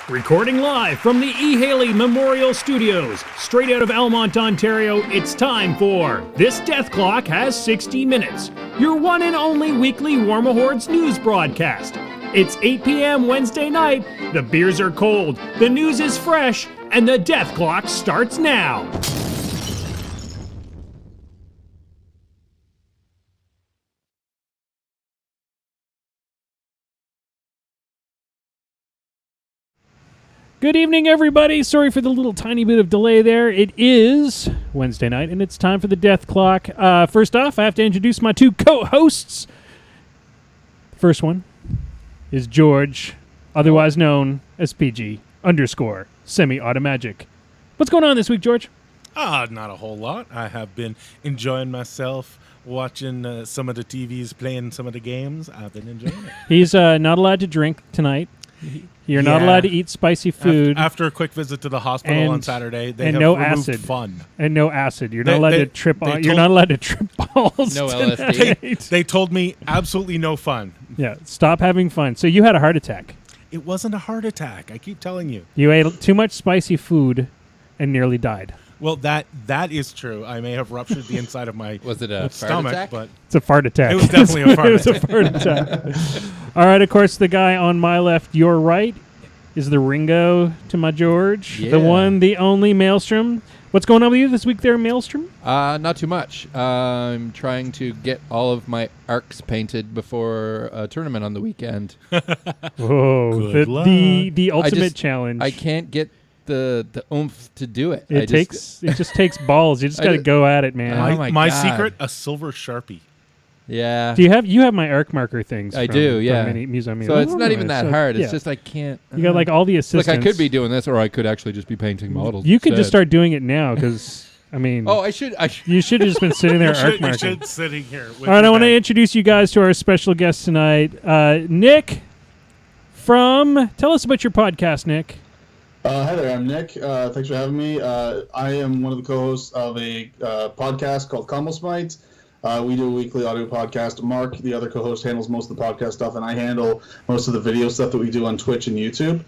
Recording live from the E. Haley Memorial Studios, straight out of Elmont, Ontario, it's time for This Death Clock Has 60 Minutes, your one and only weekly Warmahordes news broadcast. It's 8 p.m. Wednesday night, the beers are cold, the news is fresh, and the death clock starts now. Good evening, everybody. Sorry for the little tiny bit of delay there. It is Wednesday night, and it's time for the Death Clock. First off, I have to introduce my two co-hosts. The first one is George, otherwise known as PG_semi-automagic. What's going on this week, George? Not a whole lot. I have been enjoying myself, watching some of the TVs, playing some of the games. I've been enjoying it. He's not allowed to drink tonight. You're not allowed to eat spicy food. After a quick visit to the hospital on Saturday, they have no removed acid. fun. And no acid. You're not allowed to trip. You're not allowed to trip balls. No tonight. LSD. They told me absolutely no fun. Yeah, stop having fun. So you had a heart attack. It wasn't a heart attack. I keep telling you. You ate too much spicy food and nearly died. Well, that is true. I may have ruptured the inside of my Was it a stomach, fart attack? but It's a fart attack. it was definitely a fart It was a attack. fart attack. All right, of course, the guy on my left, your right, is the Ringo to my George. Yeah. The one, the only Maelstrom. What's going on with you this week there, Maelstrom? Not too much. I'm trying to get all of my arcs painted before a tournament on the weekend. Whoa. Good luck. The ultimate challenge. I can't get the oomph to do it. It just takes balls. You just got to go at it, man. Oh My God. secret, a silver Sharpie. Yeah. Do you have my arc marker things? I from- do, from yeah. Museum. So it's not even that hard. It's yeah. just I can't. You got like all the assistants. Like I could be doing this, or I could actually just be painting models. You could just instead. start doing it now because, I mean. Oh, I should. You should have just been sitting there arc You marking. should sitting here. With All right, I your want to bag. introduce you guys to our special guest tonight. Nick tell us about your podcast, Nick. Hi there, I'm Nick. Thanks for having me. I am one of the co-hosts of a podcast called Smite. We do a weekly audio podcast. Mark, the other co-host, handles most of the podcast stuff, and I handle most of the video stuff that we do on Twitch and YouTube,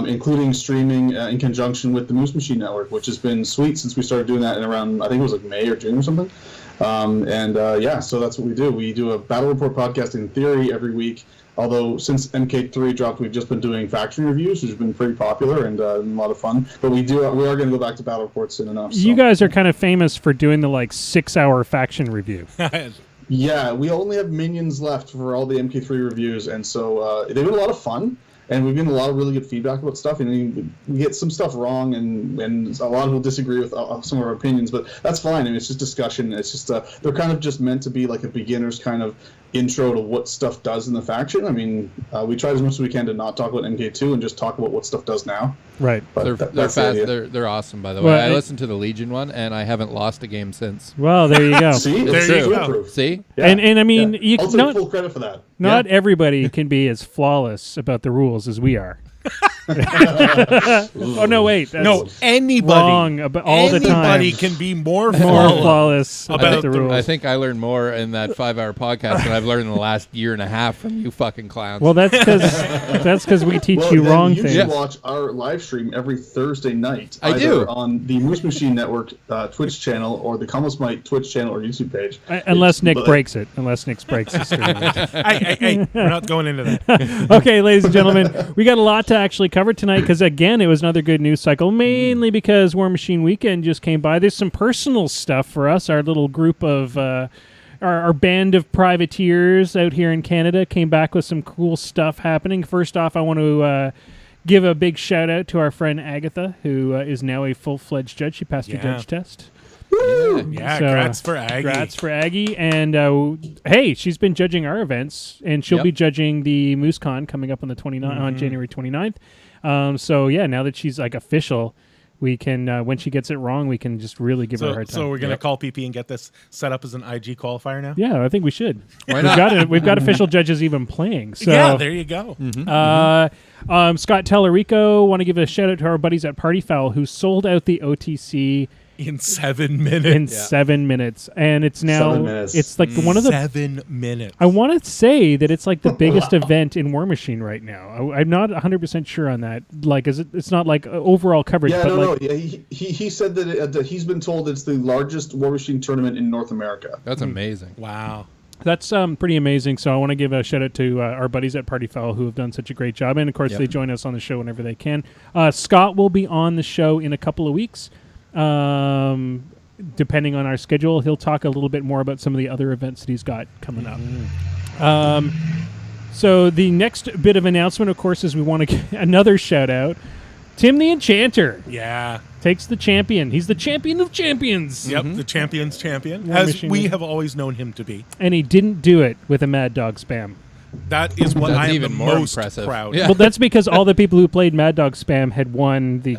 including streaming in conjunction with the Moose Machine Network, which has been sweet since we started doing that in around, I think it was like May or June or something. So that's what we do. We do a Battle Report podcast in theory every week. Although since MK3 dropped, we've just been doing faction reviews, which has been pretty popular and a lot of fun. But we are going to go back to battle reports soon enough. So. You guys are kind of famous for doing the 6-hour faction review. Yeah, we only have minions left for all the MK3 reviews, and so they've been a lot of fun. And we've gotten a lot of really good feedback about stuff. And we get some stuff wrong, and a lot of people disagree with some of our opinions, but that's fine. I mean, it's just discussion. It's just they're kind of just meant to be like a beginner's kind of intro to what stuff does in the faction. I mean, we tried as much as we can to not talk about MK2 and just talk about what stuff does now. Right. They're that's fast. the idea. They're awesome, by the Well, way. I listened to the Legion one, and I haven't lost a game since. Well, there you go. See, There it's you go. foolproof. See? Yeah. And I mean, yeah. you also not full credit for that. not everybody can be as flawless about the rules as we are. Oh no, wait. That's No, anybody. wrong about all the time. Anybody can be more More flawless. flawless about the the- rules. I think I learned more in that 5-hour podcast than I've learned in the last year and a half from you fucking clowns. Well, that's because we teach Well, you then wing you things. should watch our live stream every Thursday night. I either do. on the Moose Machine Network Twitch channel or the Smite Twitch channel or YouTube page. Unless Nick But- breaks it. Unless Nick breaks the stream. Hey, we're not going into that. Okay, ladies and gentlemen, we got a lot to actually cover tonight because, again, it was another good news cycle, mainly because War Machine Weekend just came by. There's some personal stuff for us. Our little group of, our band of privateers out here in Canada came back with some cool stuff happening. First off, I want to give a big shout out to our friend Agatha, who is now a full-fledged judge. She passed her Yeah. judge test. Yeah, So, grats for Aggie. Grats for Aggie. And hey, she's been judging our events, and she'll Yep. be judging the MooseCon coming up on the 29th, on January 29th. So yeah, now that she's like official, we can when she gets it wrong, we can just really give her a hard time. So we're gonna call PP and get this set up as an IG qualifier now. Yeah, I think we should. Why We've not? got we've got official judges even playing. So Yeah, there you go. Scott Tellerico, want to give a shout out to our buddies at Party Foul who sold out the OTC in 7 minutes. in 7 minutes, and it's now 7 minutes. it's like one of the. 7 minutes. I want to say that it's like the biggest event in War Machine right now. I'm not 100% sure on that. Like, it's not like overall coverage. Yeah, but no. like, Yeah, he said that he's been told it's the largest War Machine tournament in North America. That's amazing. Wow. That's pretty amazing. So I want to give a shout out to our buddies at Party Foul who have done such a great job. And, of course, they join us on the show whenever they can. Scott will be on the show in a couple of weeks. Depending on our schedule, he'll talk a little bit more about some of the other events that he's got coming up. So the next bit of announcement, of course, is we want to get another shout out. Tim the Enchanter Yeah. takes the champion. He's the champion of champions. Yep, the champion's champion, War as Machine we Week. have always known him to be. And he didn't do it with a Mad Dog spam. That is what That's I am even the more most impressive. proud Yeah. of. Well, that's because all the people who played Mad Dog spam had won the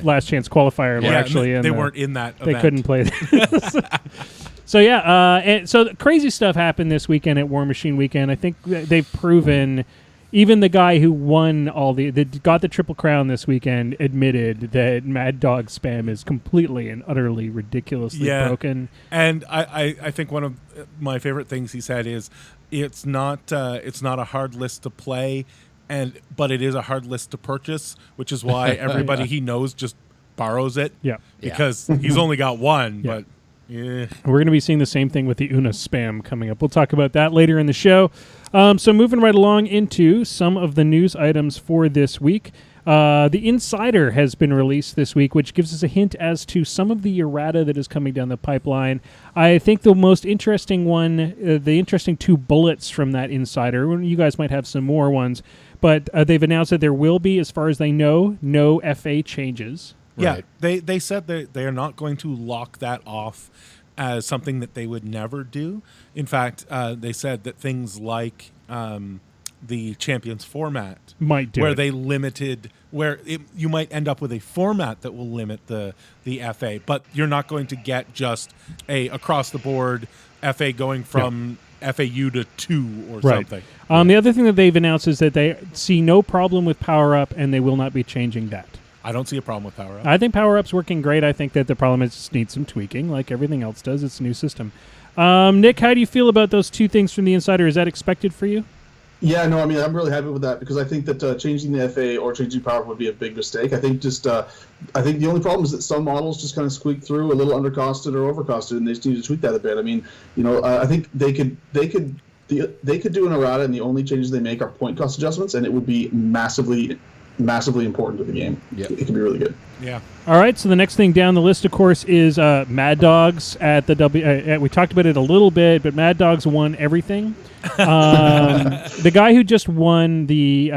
last chance qualifier. And were Yeah, actually in they the- weren't in that They event. couldn't play this. So yeah, and so crazy stuff happened this weekend at War Machine Weekend. I think they've proven, even the guy who won got the Triple Crown this weekend admitted that Mad Dog spam is completely and utterly ridiculously broken. And I think one of my favorite things he said is it's not a hard list to play, but it is a hard list to purchase, which is why everybody he knows just borrows it. Yeah. Because he's only got one, Yeah. but yeah. We're going to be seeing the same thing with the Una spam coming up. We'll talk about that later in the show. So moving right along into some of the news items for this week. The Insider has been released this week, which gives us a hint as to some of the errata that is coming down the pipeline. I think the most interesting one, the interesting two bullets from that Insider, you guys might have some more ones, but they've announced that there will be, as far as they know, no FA changes. Yeah, they said that they are not going to lock that off as something that they would never do. In fact, they said that things like the Champions format Might do where it. they limited, you might end up with a format that will limit the FA, but you're not going to get just a across the board FA going from FAU to 2 or something. The other thing that they've announced is that they see no problem with Power Up, and they will not be changing that. I don't see a problem with Power Up. I think Power Up's working great. I think that the problem is it just needs some tweaking, like everything else does. It's a new system. Nick, how do you feel about those two things from the Insider? Is that expected for you? Yeah, no, I mean, I'm really happy with that because I think that changing the FA or changing Power would be a big mistake. I think I think the only problem is that some models just kind of squeak through a little undercosted or overcosted, and they just need to tweak that a bit. I mean, I think they could do an errata, and the only changes they make are point cost adjustments, and it would be massively important to the game. Yep. It could be really good. Yeah. All right, so the next thing down the list, of course, is Mad Dogs at the we talked about it a little bit, but Mad Dogs won everything. The guy who just won the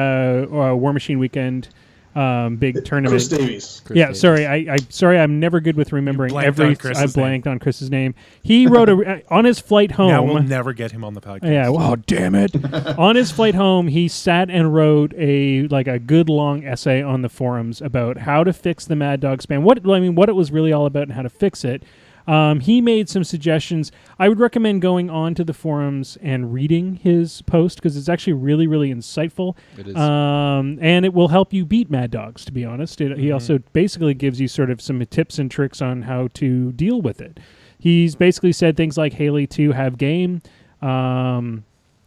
War Machine Weekend big tournament. Chris Davies. Davies. Sorry, I'm never good with remembering blanked on Chris's I blanked on Chris's name. He wrote on his flight home. Now we'll never get him on the podcast. Yeah, well, damn it. On his flight home, he sat and wrote a good long essay on the forums about how to fix the Mad Dog spam. What it was really all about and how to fix it. He made some suggestions. I would recommend going on to the forums and reading his post because it's actually really, really insightful. It is. And it will help you beat Mad Dogs, to be honest. He also basically gives you sort of some tips and tricks on how to deal with it. He's basically said things like Haley 2 have game.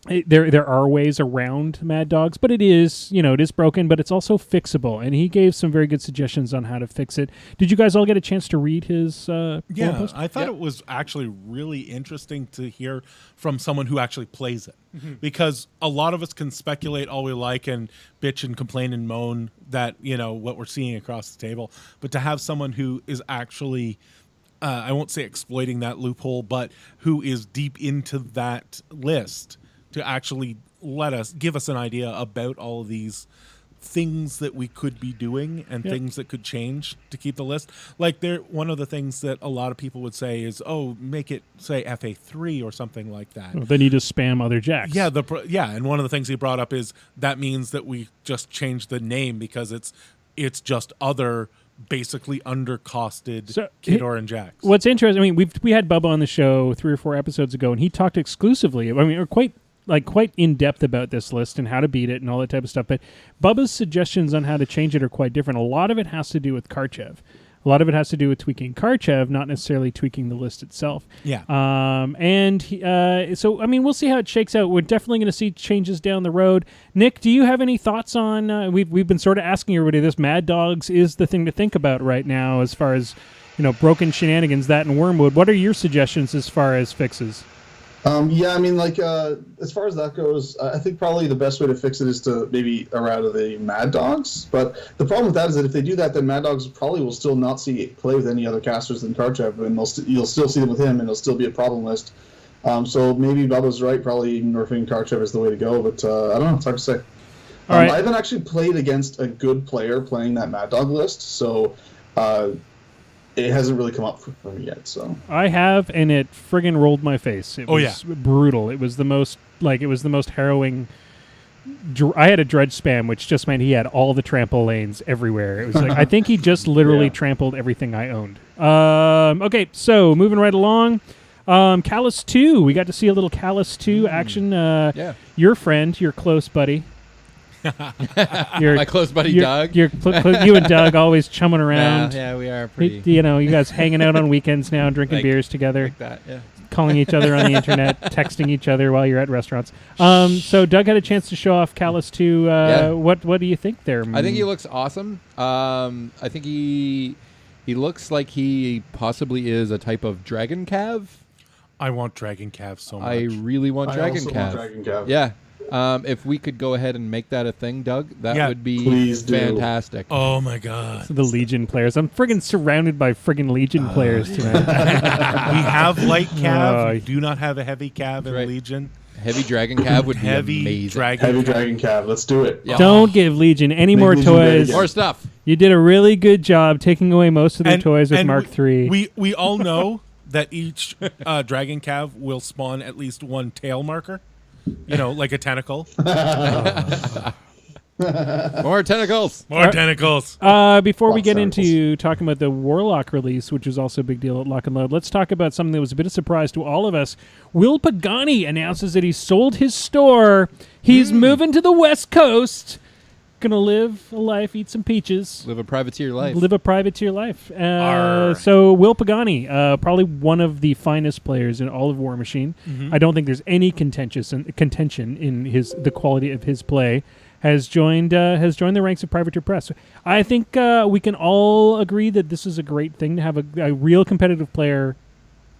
There are ways around Mad Dogs, but it is broken, but it's also fixable. And he gave some very good suggestions on how to fix it. Did you guys all get a chance to read his forum post? I thought it was actually really interesting to hear from someone who actually plays it. Because a lot of us can speculate all we like and bitch and complain and moan that, what we're seeing across the table. But to have someone who is actually, I won't say exploiting that loophole, but who is deep into that list to actually give us an idea about all of these things that we could be doing and things that could change to keep the list. Like one of the things that a lot of people would say is, make it say FA3 or something like that. Well, then you just spam other jacks. Yeah, and one of the things he brought up is that means that we just change the name because it's just other basically undercosted Kidor and Jacks. What's interesting, we had Bubba on the show 3 or 4 episodes ago, and he talked exclusively, or quite in depth about this list and how to beat it and all that type of stuff. But Bubba's suggestions on how to change it are quite different. A lot of it has to do with Karchev. A lot of it has to do with tweaking Karchev, not necessarily tweaking the list itself. Yeah. So, I mean, we'll see how it shakes out. We're definitely going to see changes down the road. Nick, do you have any thoughts on, we've been sort of asking everybody this, Mad Dogs is the thing to think about right now as far as, broken shenanigans, that and Wormwood. What are your suggestions as far as fixes? Yeah, I mean, as far as that goes, I think probably the best way to fix it is to maybe around the Mad Dogs. But the problem with that is that if they do that, then Mad Dogs probably will still not play with any other casters than Karchev, and you'll still see them with him, and it'll still be a problem list. So maybe Bubba's right, probably nerfing Karchev is the way to go, but I don't know, it's hard to say. All right. I haven't actually played against a good player playing that Mad Dog list, so it hasn't really come up for me yet. So I have, and it friggin' rolled my face. It was yeah. brutal. It was the most harrowing. I had a dredge spam, which just meant he had all the trample lanes everywhere. It was like I think he just literally trampled everything I owned. Okay, so moving right along. Callus 2. We got to see a little Callus 2 action. Your friend, your close buddy. My close buddy Doug. You and Doug always chumming around. Yeah, we are pretty. You guys hanging out on weekends now, drinking beers together. Like that, yeah. Calling each other on the internet, texting each other while you're at restaurants. So Doug had a chance to show off Callus 2. What do you think there? I think he looks awesome. I think he looks like he possibly is a type of Dragon Cav. I want Dragon Cav so much. I really want Dragon also Cav. want Dragon Cav. Yeah. If we could go ahead and make that a thing, Doug, that would be fantastic. Oh my god. So the Legion players. I'm friggin' surrounded by friggin' Legion players tonight. We have light Cav. We do not have a heavy Cav in Legion. Heavy Dragon Cav would be Heavy amazing. Dragon Cav. Let's do it. Yeah. Don't give Legion any Make more Legion toys. big More stuff. You did a really good job taking away most of their toys with Mark III. We all know that each Dragon Cav will spawn at least one tail marker. Like a tentacle. More tentacles. More tentacles. Before we Lots get of into talking about the Warlock release, which was also a big deal at Lock and Load, let's talk about something that was a bit of a surprise to all of us. Will Pagani announces that he sold his store. He's moving to the West Coast. Gonna live a life, eat some peaches. Live a privateer life. Live a privateer life. So Will Pagani, probably one of the finest players in all of War Machine. I don't think there's any contention in the quality of his play. Has joined the ranks of Privateer Press. I think we can all agree that this is a great thing to have a real competitive player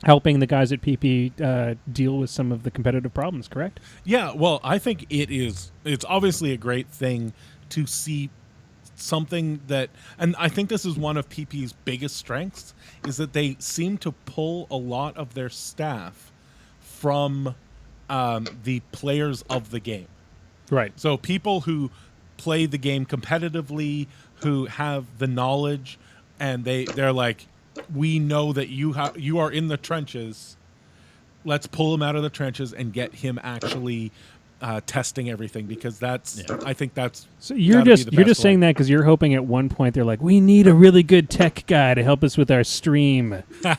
helping the guys at PP deal with some of the competitive problems. Correct? Yeah. Well, I think it's obviously a great thing to see something that, and I think this is one of PP's biggest strengths, is that they seem to pull a lot of their staff from the players of the game. Right. So people who play the game competitively, who have the knowledge, and they're like, we know that you are in the trenches. Let's pull him out of the trenches and get him actually testing everything, because I think that's. So you're just saying that because you're hoping at one point they're like, we need a really good tech guy to help us with our stream. So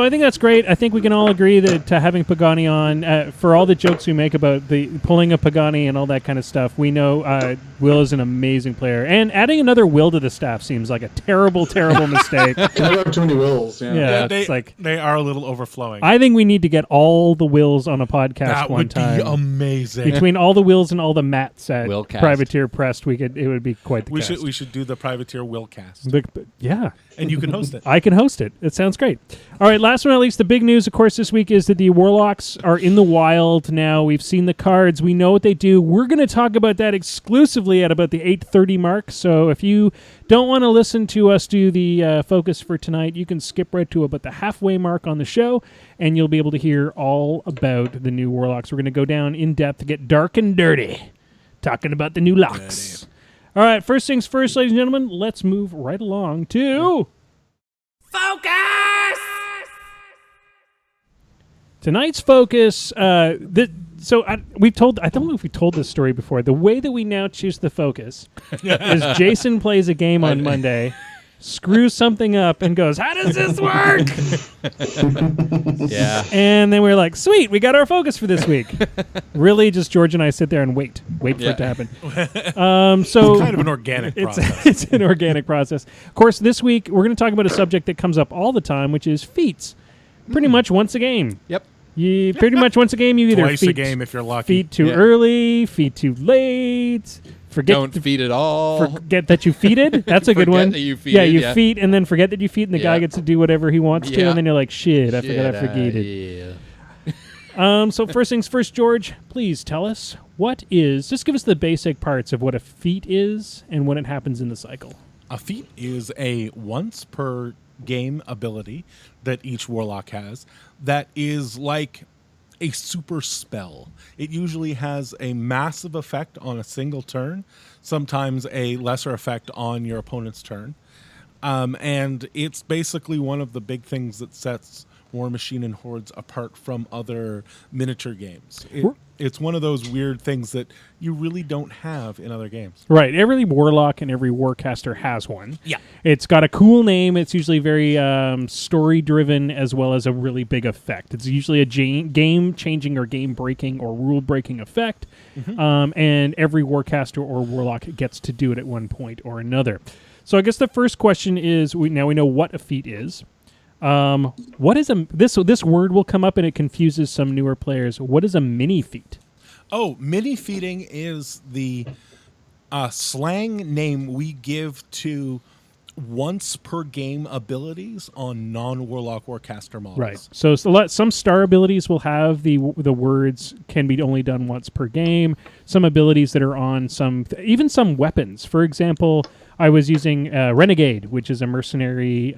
I think that's great. I think we can all agree that having Pagani on, for all the jokes we make about the pulling a Pagani and all that kind of stuff, we know Will is an amazing player. And adding another Will to the staff seems like a terrible, terrible mistake. Too many Wills. Yeah, it's like they are a little overflowing. I think we need to get all the Wills on a podcast one time. That would be amazing. Between all the Wills and all the Matts at Willcast. Privateer Pressed, it would be quite the cast. We should do the Privateer Willcast. Yeah. And you can host it. I can host it. It sounds great. All right, last but not least, the big news, of course, this week is that the Warlocks are in the wild now. We've seen the cards. We know what they do. We're going to talk about that exclusively at about the 8:30 mark. So if you don't want to listen to us do the focus for tonight, you can skip right to about the halfway mark on the show, and you'll be able to hear all about the new Warlocks. We're going to go down in depth, get dark and dirty, talking about the new locks. All right, first things first, ladies and gentlemen, let's move right along to Focus! Tonight's focus, I don't know if we told this story before. The way that we now choose the focus is Jason plays a game on Monday, screws something up and goes, "How does this work?" Yeah. And then we're like, "Sweet, we got our focus for this week." Really, just George and I sit there and wait for it to happen. So It's kind of an organic process. it's an organic process. Of course, this week we're going to talk about a subject that comes up all the time, which is feats. Pretty much once a game. Yep. You pretty much once a game you either Twice feat, a game if you're lucky. feat too Yeah. early, feat too late. Don't feed at all. Forget that you feated. That's a good Forget one. that you yeah, feated, you yeah. feat and then forget that you feat, and the guy Yeah. gets to do whatever he wants to, Yeah. and then you're like, shit, I forgot I forgated. Yeah. So first things first, George, please tell us just give us the basic parts of what a feat is and when it happens in the cycle. A feat is a once per game ability that each warlock has that is like a super spell. It usually has a massive effect on a single turn, sometimes a lesser effect on your opponent's turn. And it's basically one of the big things that sets War Machine and Hordes apart from other miniature games. It's one of those weird things that you really don't have in other games. Right. Every warlock and every warcaster has one. Yeah. It's got a cool name. It's usually very story-driven as well as a really big effect. It's usually a game-changing or game-breaking or rule-breaking effect. And every warcaster or warlock gets to do it at one point or another. So I guess the first question is, now we know what a feat is. What is this word will come up and it confuses some newer players. What is a mini feat? Oh, mini feeding is the slang name we give to once per game abilities on non-warlock warcaster models. Right. So some star abilities will have the words can be only done once per game. Some abilities that are on even some weapons. For example, I was using Renegade, which is a mercenary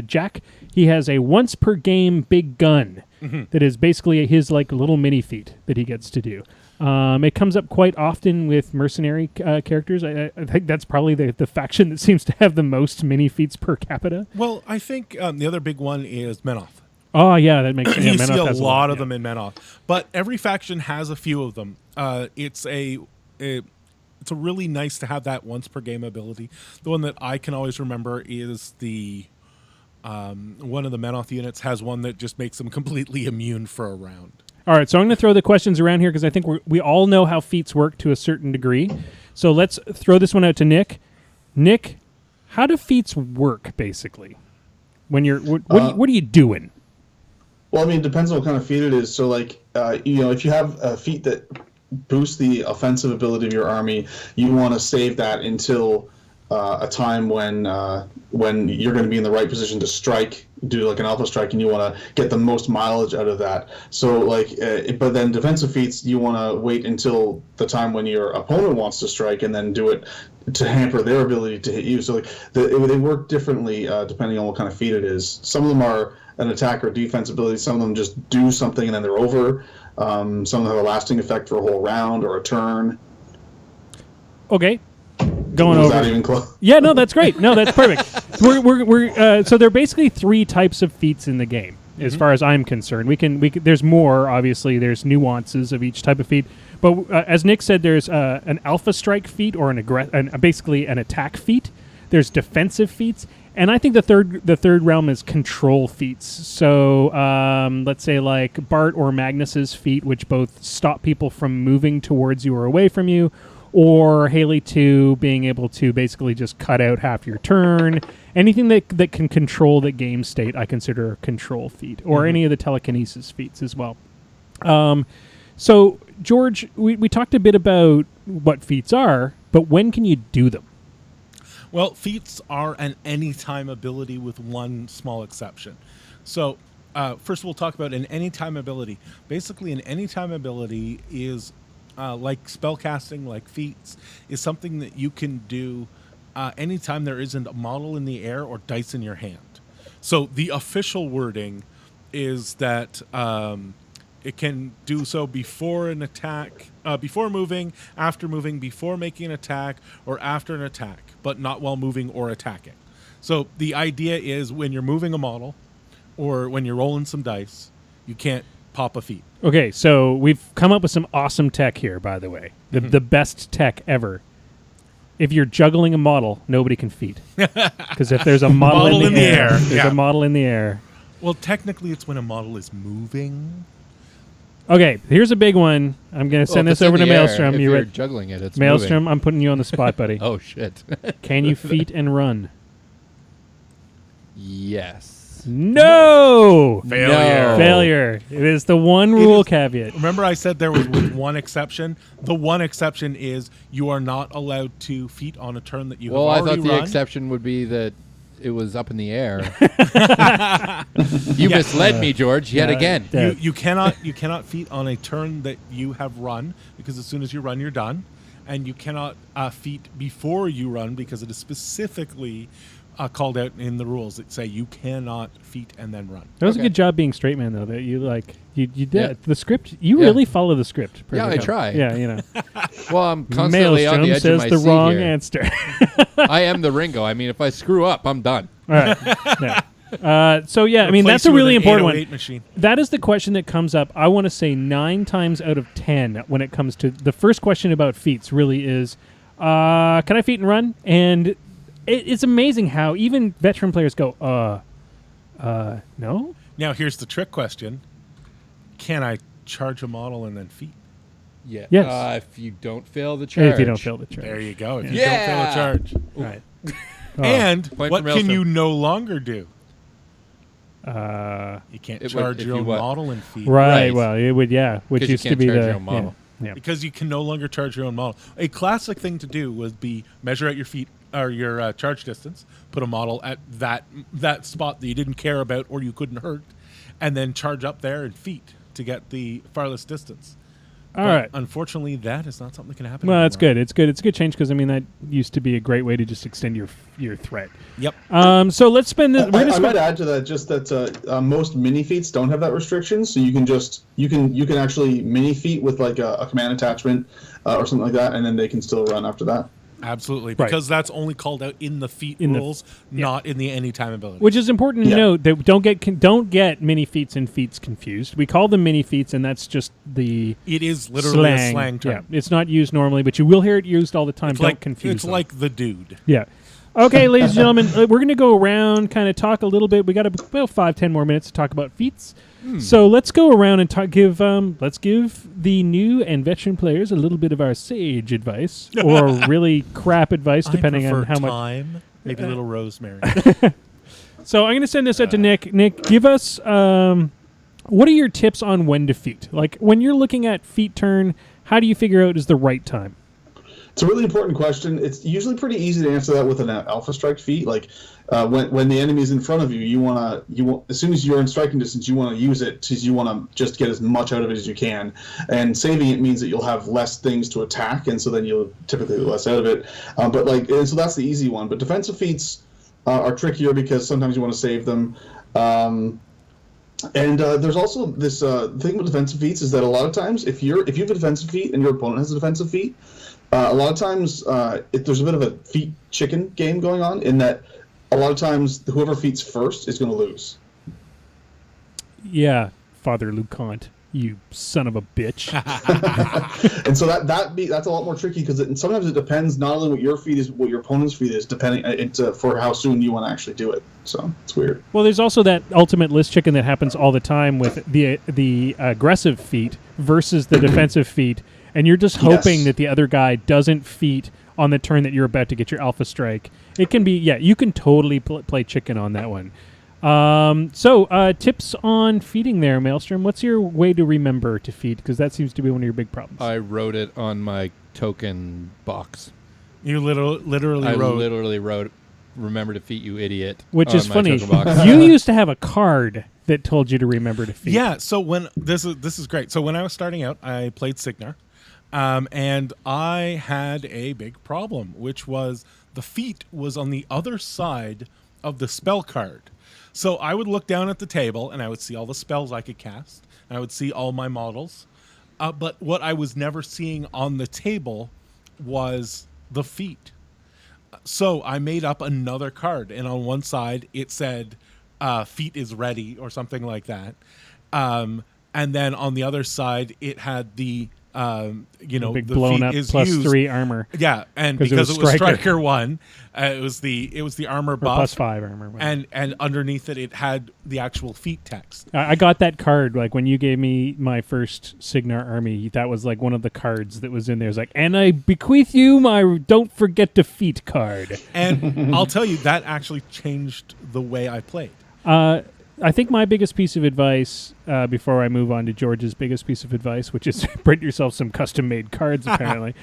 Jack. He has a once per game big gun that is basically his like little mini feat that he gets to do. It comes up quite often with mercenary characters. I think that's probably the faction that seems to have the most mini feats per capita. Well, I think the other big one is Menoth. Oh, yeah, that makes sense. You see a lot of them in Menoth. But every faction has a few of them. It's a really nice to have that once per game ability. The one that I can always remember is the one of the Menoth units has one that just makes them completely immune for a round. All right, so I'm going to throw the questions around here because I think we all know how feats work to a certain degree. So let's throw this one out to Nick. Nick, how do feats work, basically? When you're what are you doing? Well, I mean, it depends on what kind of feat it is. So, like, if you have a feat that boosts the offensive ability of your army, you want to save that until a time when you're going to be in the right position to strike, do like an alpha strike, and you want to get the most mileage out of that. So, like, but then defensive feats, you want to wait until the time when your opponent wants to strike, and then do it to hamper their ability to hit you. So, like, they work differently depending on what kind of feat it is. Some of them are an attack or defense ability. Some of them just do something and then they're over. Some of them have a lasting effect for a whole round or a turn. Okay. Going Was over. that even close? Yeah, no, that's great. No, that's perfect. So there are basically three types of feats in the game, as far as I'm concerned. We can. There's more. Obviously, there's nuances of each type of feat. But as Nick said, there's an alpha strike feat or basically an attack feat. There's defensive feats, and I think the third realm is control feats. So let's say like Bart or Magnus's feat, which both stop people from moving towards you or away from you. Or Haley 2 being able to basically just cut out half your turn. Anything that can control the game state, I consider a control feat. Or any of the telekinesis feats as well. So, George, we talked a bit about what feats are, but when can you do them? Well, feats are an anytime ability with one small exception. So, first we'll talk about an anytime ability. Basically, an anytime ability is... like spellcasting, like feats, is something that you can do anytime there isn't a model in the air or dice in your hand. So the official wording is that it can do so before an attack, before moving, after moving, before making an attack, or after an attack, but not while moving or attacking. So the idea is when you're moving a model or when you're rolling some dice, you can't pop a feat. Okay, so we've come up with some awesome tech here, by the way. The best tech ever. if you're juggling a model, nobody can feat. Because if there's a model, in the air, there's yeah. a model in the air. Well, technically, it's when a model is moving. Okay, here's a big one. I'm going to send this over to Maelstrom. If You you're ready? juggling it, it's Maelstrom, moving. I'm putting you on the spot, buddy. Oh, shit. Can you feat and run? Yes. No! Failure. No. Failure. It is the one rule caveat. Remember I said there was with one exception? The one exception is you are not allowed to feat on a turn that you Well, have I already thought the run. exception would be that it was up in the air. You misled me, George, yet again. You cannot feat on a turn that you have run, because as soon as you run, you're done. And you cannot feat before you run, because it is specifically called out in the rules that say you cannot feat and then run. That was a Okay. good job being straight man, though. That you did Yeah. the script. You Yeah. really follow the script. Yeah, I perfectly. try. Yeah, you know. Well, I'm constantly on Maelstrom the edge says of my the seat wrong here. answer. I am the Ringo. I mean, if I screw up, I'm done. All right. Yeah. So yeah, I mean Replace that's a you with really an important one. 808 machine. That is the question that comes up. I want to say 9 times out of 10 when it comes to the first question about feats. Really is, can I feat and run? And it's amazing how even veteran players go, no. Now here's the trick question: can I charge a model and then feat? Yeah. Yes. If you don't fail the charge. If you don't fail the charge. There you go. If Yeah. you don't fail a charge. Right. And Point what from can Maelstrom. you no longer do? Uh, You can't It would- charge if your you own what? model and feat. right. Right. Well, it would. Yeah. Which 'Cause you used to can't be charge the your own model. Yeah. Because you can no longer charge your own model. A classic thing to do would be measure out your feet or your charge distance, put a model at that spot that you didn't care about or you couldn't hurt, and then charge up there and feet to get the farthest distance. All But right. Unfortunately, that is not something that can happen. Well, that's anymore. good. It's good. It's a good change because I mean that used to be a great way to just extend your threat. Yep. So let's spend this. We're gonna I spend, might add to that just that most mini feats don't have that restriction, so you can actually mini feat with like a command attachment or something like that, and then they can still run after that. Absolutely. Right. Because that's only called out in the feat In the- rules, not in the anytime ability. Which is important to Yeah. note that don't get mini feats and feats confused. We call them mini feats, and that's just the It is literally a slang. slang term. Yeah, it's not used normally, but you will hear it used all the time. It's Don't like confuse It's them. like the dude. Yeah. Okay, ladies and gentlemen, we're going to go around, kind of talk a little bit. We got about 5-10 more minutes to talk about feats. So let's go around and let's give the new and veteran players a little bit of our sage advice, or really crap advice, depending I on prefer how much. time, maybe a little rosemary. So I'm going to send this out to Nick. Nick, give us what are your tips on when to feat? Like when you're looking at feat turn, how do you figure out is the right time? It's a really important question. It's usually pretty easy to answer that with an alpha strike feat. Like when the enemy is in front of you, you want as soon as you're in striking distance, you want to use it because you want to just get as much out of it as you can. And saving it means that you'll have less things to attack, and so then you'll typically get less out of it. And so that's the easy one. But defensive feats are trickier because sometimes you want to save them. There's also this thing with defensive feats is that a lot of times if you have a defensive feat and your opponent has a defensive feat, a lot of times there's a bit of a feat chicken game going on in that a lot of times whoever feats first is going to lose. Yeah, Father Lucant, you son of a bitch. And so that's a lot more tricky because sometimes it depends not only what your feat is, what your opponent's feat is, depending for how soon you want to actually do it. So it's weird. Well, there's also that ultimate list chicken that happens all the time with the aggressive feat versus the defensive feat, and you're just hoping that the other guy doesn't feat on the turn that you're about to get your alpha strike. It can be, you can totally play chicken on that one. Tips on feeding there, Maelstrom. What's your way to remember to feed? Because that seems to be one of your big problems. I wrote it on my token box. You literally wrote, "Remember to feed, you idiot." Which on is my funny. token box. You used to have a card that told you to remember to feed. Yeah, so when this is great. So when I was starting out, I played Signar, and I had a big problem, which was the feat was on the other side of the spell card. So I would look down at the table, and I would see all the spells I could cast, and I would see all my models. But what I was never seeing on the table was the feat. So I made up another card, and on one side it said feat is ready or something like that. And then on the other side it had the Big the blown feat up is plus used. 3 armor. Yeah, and 'Cause it because was it was Striker. Striker 1, it was the armor Or buff. plus 5 armor. Whatever. And underneath it had the actual feat text. I got that card like when you gave me my first Signar army. That was like one of the cards that was in there. It's like, and I bequeath you my don't forget defeat card. And I'll tell you, that actually changed the way I played. I think my biggest piece of advice, before I move on to George's biggest piece of advice, which is print yourself some custom-made cards, apparently.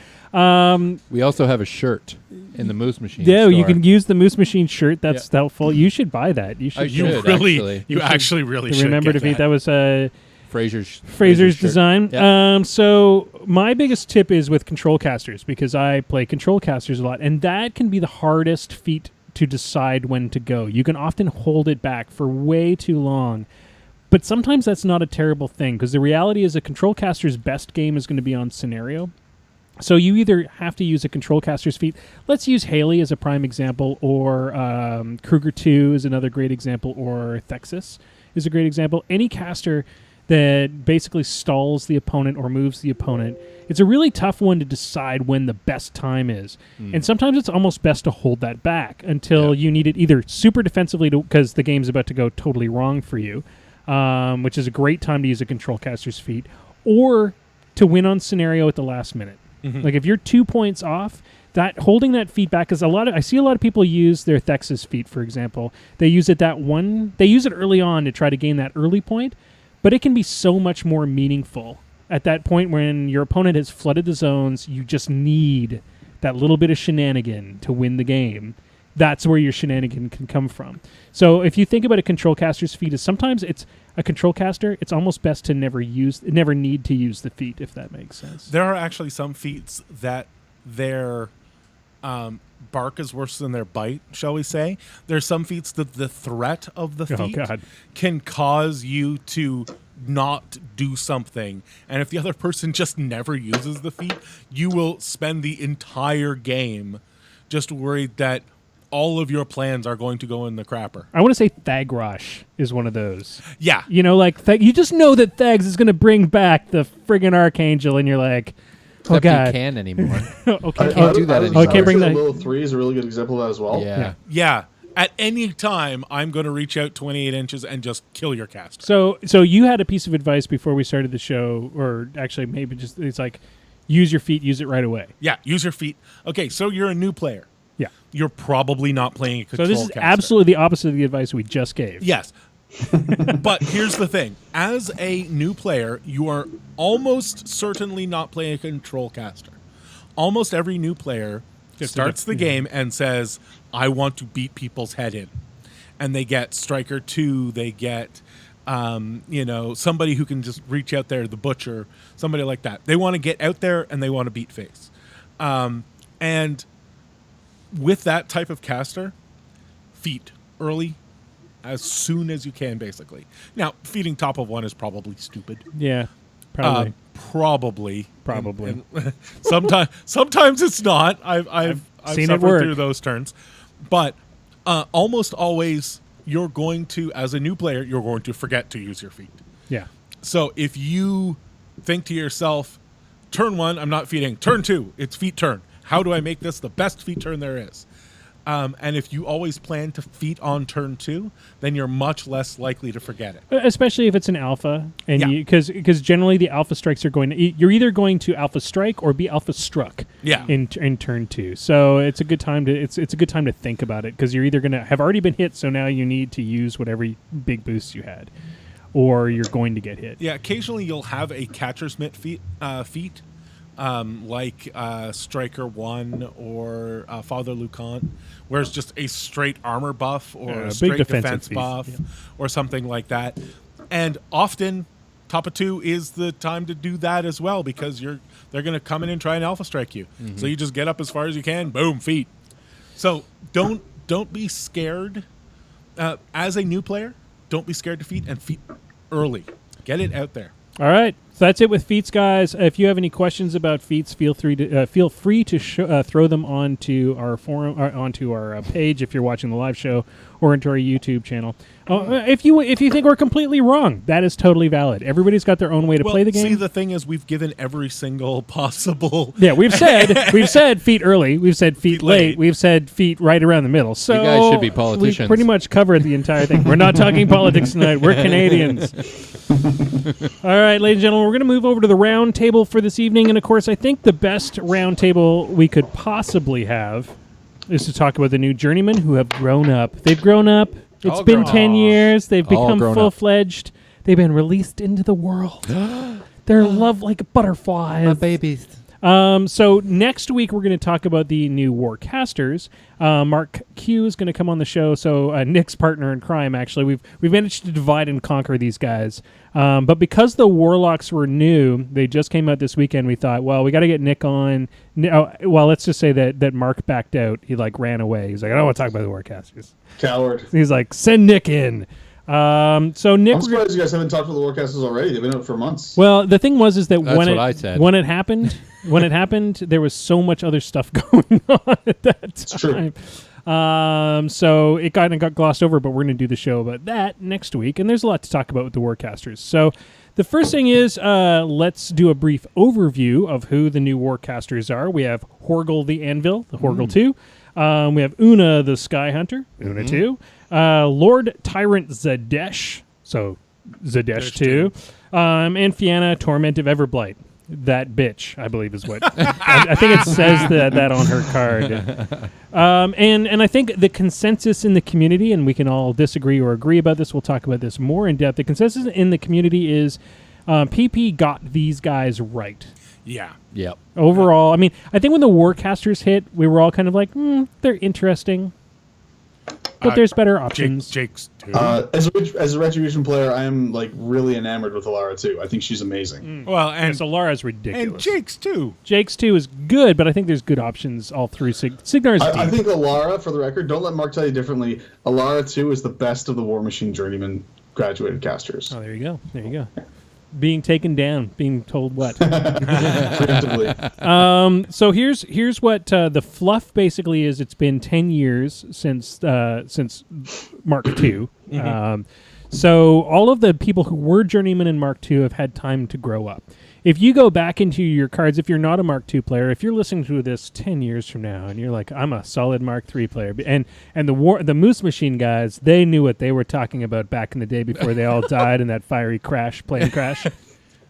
We also have a shirt in the Moose Machine Yeah, store. you can use the Moose Machine shirt. That's helpful. You should buy that. You should. I You should, really, actually. you actually really should remember get to beat. that. That was Fraser's shirt. design. Yeah. So my biggest tip is with control casters, because I play control casters a lot, and that can be the hardest feat to decide when to go. You can often hold it back for way too long. But sometimes that's not a terrible thing, because the reality is a control caster's best game is going to be on scenario. So you either have to use a control caster's feat. Let's use Haley as a prime example, or Kruger 2 is another great example, or Thexus is a great example. Any caster that basically stalls the opponent or moves the opponent, it's a really tough one to decide when the best time is. And sometimes it's almost best to hold that back until you need it either super defensively because the game's about to go totally wrong for you, which is a great time to use a control caster's feat, or to win on scenario at the last minute. Like if you're 2 points off, that holding that feat back is I see a lot of people use their Thexus feat, for example. They use it they use it early on to try to gain that early point, but it can be so much more meaningful at that point when your opponent has flooded the zones. You just need that little bit of shenanigan to win the game. That's where your shenanigan can come from. So if you think about a control caster's feat, is sometimes it's a control caster, it's almost best to never need to use the feat, if that makes sense. There are actually some feats that their bark is worse than their bite, shall we say. There's some feats that the threat of the feat can cause you to not do something. And if the other person just never uses the feat, you will spend the entire game just worried that all of your plans are going to go in the crapper. I want to say Thagrosh is one of those. Yeah. You know, like, you just know that Thags is going to bring back the friggin' Archangel, and you're like, oh, Except God. you can't anymore. Okay. You can't do that anymore. Okay, bring that. Little 3 is a really good example of that as well. Yeah. Yeah. At any time, I'm going to reach out 28 inches and just kill your caster. So you had a piece of advice before we started the show, or actually maybe just, it's like, use your feet, use it right away. Yeah, use your feet. Okay, so you're a new player. Yeah. You're probably not playing a control So this is caster. absolutely the opposite of the advice we just gave. Yes. But here's the thing. As a new player, you are almost certainly not playing a control caster. Almost every new player starts the game and says, I want to beat people's head in. And they get Striker 2, they get somebody who can just reach out there, the Butcher, somebody like that. They want to get out there and they want to beat face. And with that type of caster, feat early, as soon as you can, basically. Now, feeding top of 1 is probably stupid. Yeah, probably. Probably. And Sometimes it's not. I've seen it suffered work through those turns. But almost always, you're going to, as a new player, you're going to forget to use your feet. Yeah. So if you think to yourself, turn 1, I'm not feeding. Turn 2, it's feet turn. How do I make this the best feat turn there is? And if you always plan to feat on turn 2, then you're much less likely to forget it. Especially if it's an alpha, and because generally the alpha strikes are you're either going to alpha strike or be alpha struck. Yeah. In turn 2, so it's a good time to it's a good time to think about it, because you're either going to have already been hit, so now you need to use whatever big boosts you had, or you're going to get hit. Yeah. Occasionally you'll have a catcher's mitt feat. Like Striker 1 or Father Lucant, where it's just a straight armor buff or a straight defense buff or something like that. And often, top of 2 is the time to do that as well, because they're going to come in and try and alpha strike you. Mm-hmm. So you just get up as far as you can, boom, feet. So don't be scared. As a new player, don't be scared to feat, and feat early. Get it out there. All right. So that's it with feats, guys. If you have any questions about feats, feel free to throw them onto our forum, or onto our page if you're watching the live show, or into our YouTube channel. If you think we're completely wrong, that is totally valid. Everybody's got their own way to play the game. See, the thing is, we've given every single possible. Yeah, we've said feet early, we've said feet late, we've said feet right around the middle. So you guys should be politicians. We pretty much covered the entire thing. We're not talking politics tonight. We're Canadians. All right, ladies and gentlemen, we're going to move over to the round table for this evening. And, of course, I think the best round table we could possibly have is to talk about the new journeymen who have grown up. They've grown up. It's All been grown 10 up. years. They've become grown up. full-fledged. They've been released into the world. They're loved like butterflies. My babies. So next week we're going to talk about the new Warcasters. Mark Q is going to come on the show. So Nick's partner in crime, actually, we've managed to divide and conquer these guys. But because the Warlocks were new, they just came out this weekend. We thought, well, we got to get Nick on. Well, let's just say that Mark backed out. He ran away. He's like, I don't want to talk about the Warcasters. Coward. He's like, send Nick in. So Nick, I'm surprised you guys haven't talked to the Warcasters already. They've been out for months. well, the thing was that That's what I said. when it happened, there was so much other stuff going on at that time. True. So it kind of got glossed over, but we're going to do the show about that next week, and there's a lot to talk about with the Warcasters. So the first thing is, let's do a brief overview of who the new Warcasters are. We have Horgel the Anvil, the Horgel 2. We have Una the Sky Hunter, Una 2. Lord Tyrant Zadesh, so Zadesh 2. And Fianna, Torment of Everblight. That bitch, I believe, is what I think it says that on her card. And I think the consensus in the community, and we can all disagree or agree about this, we'll talk about this more in depth. The consensus in the community is PP got these guys right. Yeah. Yep. Overall, I mean, I think when the Warcasters hit, we were all kind of like, they're interesting, but there's better options. Jake's too. As a Retribution player, I am really enamored with Alara too. I think she's amazing. Well, and Solara's ridiculous. and Jake's too. Jake's too is good, but I think there's good options all through. Signar's I deep. think Alara, for the record, don't let Mark tell you differently. Alara 2 is the best of the War Machine Journeyman graduated casters. Oh, there you go. There you go. Being taken down, being told what. Preemptively. So here's what the fluff basically is. It's been 10 years since Mark II. So all of the people who were journeymen in Mark II have had time to grow up. If you go back into your cards, if you're not a Mark II player, if you're listening to this 10 years from now and you're like, I'm a solid Mark III player, and the Moose Machine guys, they knew what they were talking about back in the day before they all died in that fiery plane crash.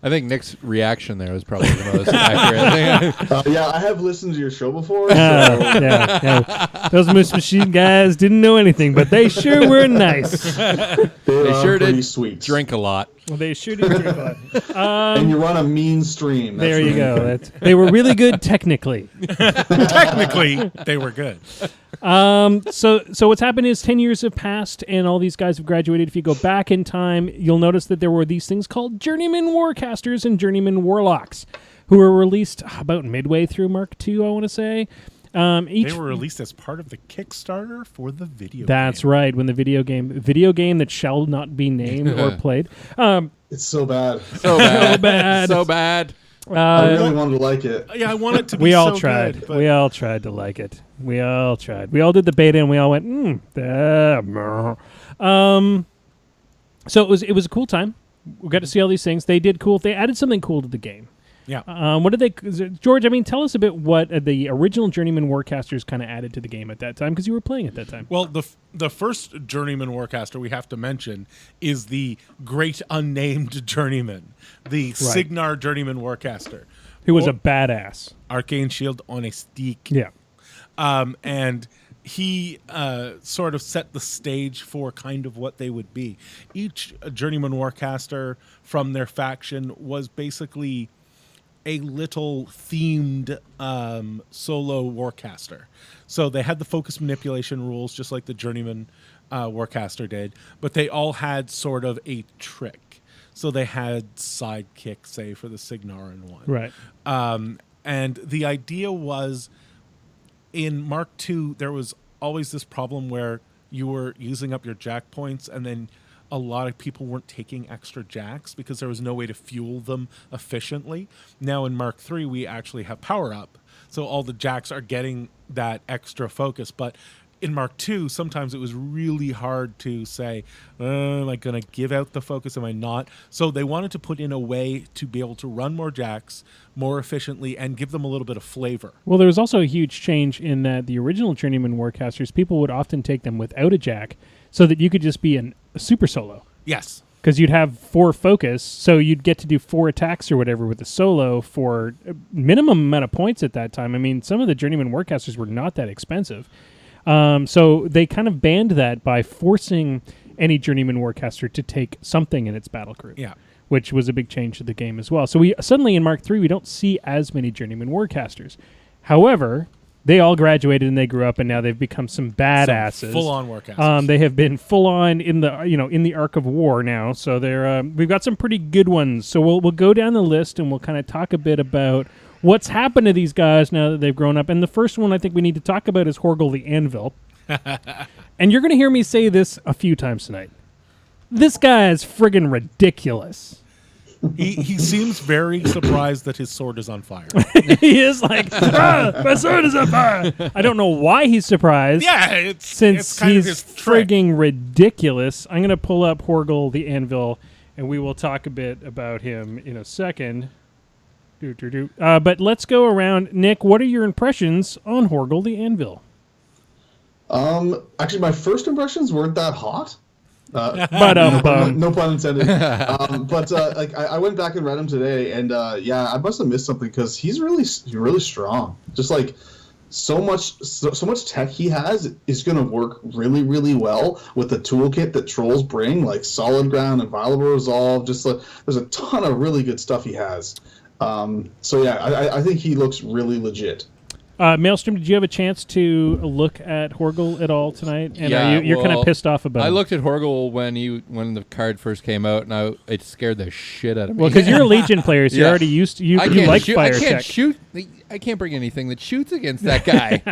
I think Nick's reaction there was probably the most accurate. Yeah, I have listened to your show before. Yeah. Those Moose Machine guys didn't know anything, but they sure were nice. They sure pretty did sweet. Drink a lot. Well, they sure did drink a lot. And you run a mean stream. That's There you really go. They were really good technically. Technically, they were good. So what's happened is 10 years have passed and all these guys have graduated. If you go back in time, you'll notice that there were these things called Journeyman Warcasters and Journeyman Warlocks who were released about midway through Mark II, I want to say. They were released as part of the Kickstarter for the video game. That's right, when the video game that shall not be named or played. It's so bad. So bad. bad. So bad. I really wanted to like it. Yeah, I want it to be We all so tried. good. But We all tried to like it. We all tried. We all did the beta and we all went, So it was a cool time. We got to see all these things. They did cool. They added something cool to the game. yeah. What did they, George? I mean, tell us a bit what the original Journeyman Warcasters kind of added to the game at that time, because you were playing at that time. Well, the first Journeyman Warcaster we have to mention is the great unnamed Journeyman, the Signar Journeyman Warcaster, Who was a badass. arcane shield on a stick. Yeah. And he sort of set the stage for kind of what they would be. Each Journeyman Warcaster from their faction was basically a little themed solo Warcaster. So they had the focus manipulation rules, just like the Journeyman Warcaster did, but they all had sort of a trick. So they had sidekick, say, for the Signarin one. Right. And the idea was, in Mark II, there was always this problem where you were using up your jack points, and then a lot of people weren't taking extra jacks because there was no way to fuel them efficiently. Now in Mark III, we actually have power up. So all the jacks are getting that extra focus. But in Mark II, sometimes it was really hard to say, am I going to give out the focus? Am I not? So they wanted to put in a way to be able to run more jacks more efficiently and give them a little bit of flavor. Well, there was also a huge change in that the original Journeyman Warcasters, people would often take them without a jack so that you could just be a super solo. Yes. Because you'd have 4 focus, so you'd get to do 4 attacks or whatever with the solo for a minimum amount of points at that time. I mean, some of the Journeyman Warcasters were not that expensive. So they kind of banned that by forcing any Journeyman Warcaster to take something in its battle group. Yeah. Which was a big change to the game as well. So we suddenly in Mark III, we don't see as many Journeyman Warcasters. However, they all graduated and they grew up, and now they've become some badasses. Full-on Warcasters. They have been full-on in the Arc of War now. So they're we've got some pretty good ones. So we'll go down the list and we'll kind of talk a bit about what's happened to these guys now that they've grown up. And the first one I think we need to talk about is Horgel the Anvil. And you're going to hear me say this a few times tonight. This guy is friggin' ridiculous. He seems very surprised that his sword is on fire. He is like, my sword is on fire. I don't know why he's surprised. Yeah, since it's kind he's of his trick. frigging ridiculous. I'm going to pull up Horgel the Anvil, and we will talk a bit about him in a second. But let's go around. Nick, what are your impressions on Horgel the Anvil? Actually, my first impressions weren't that hot. No pun intended. I went back and read him today, and I must have missed something because he's really strong. Just like so much tech he has is going to work really, really well with the toolkit that trolls bring, like Solid Ground and Violable Resolve. Just there's a ton of really good stuff he has. I think he looks really legit. Maelstrom, did you have a chance to look at Horgel at all tonight? And yeah, you're kind of pissed off about it. I looked at Horgel when the card first came out, and it scared the shit out of me. Well, because you're a Legion player, so you're already used to you like fire tech. I can't bring anything that shoots against that guy.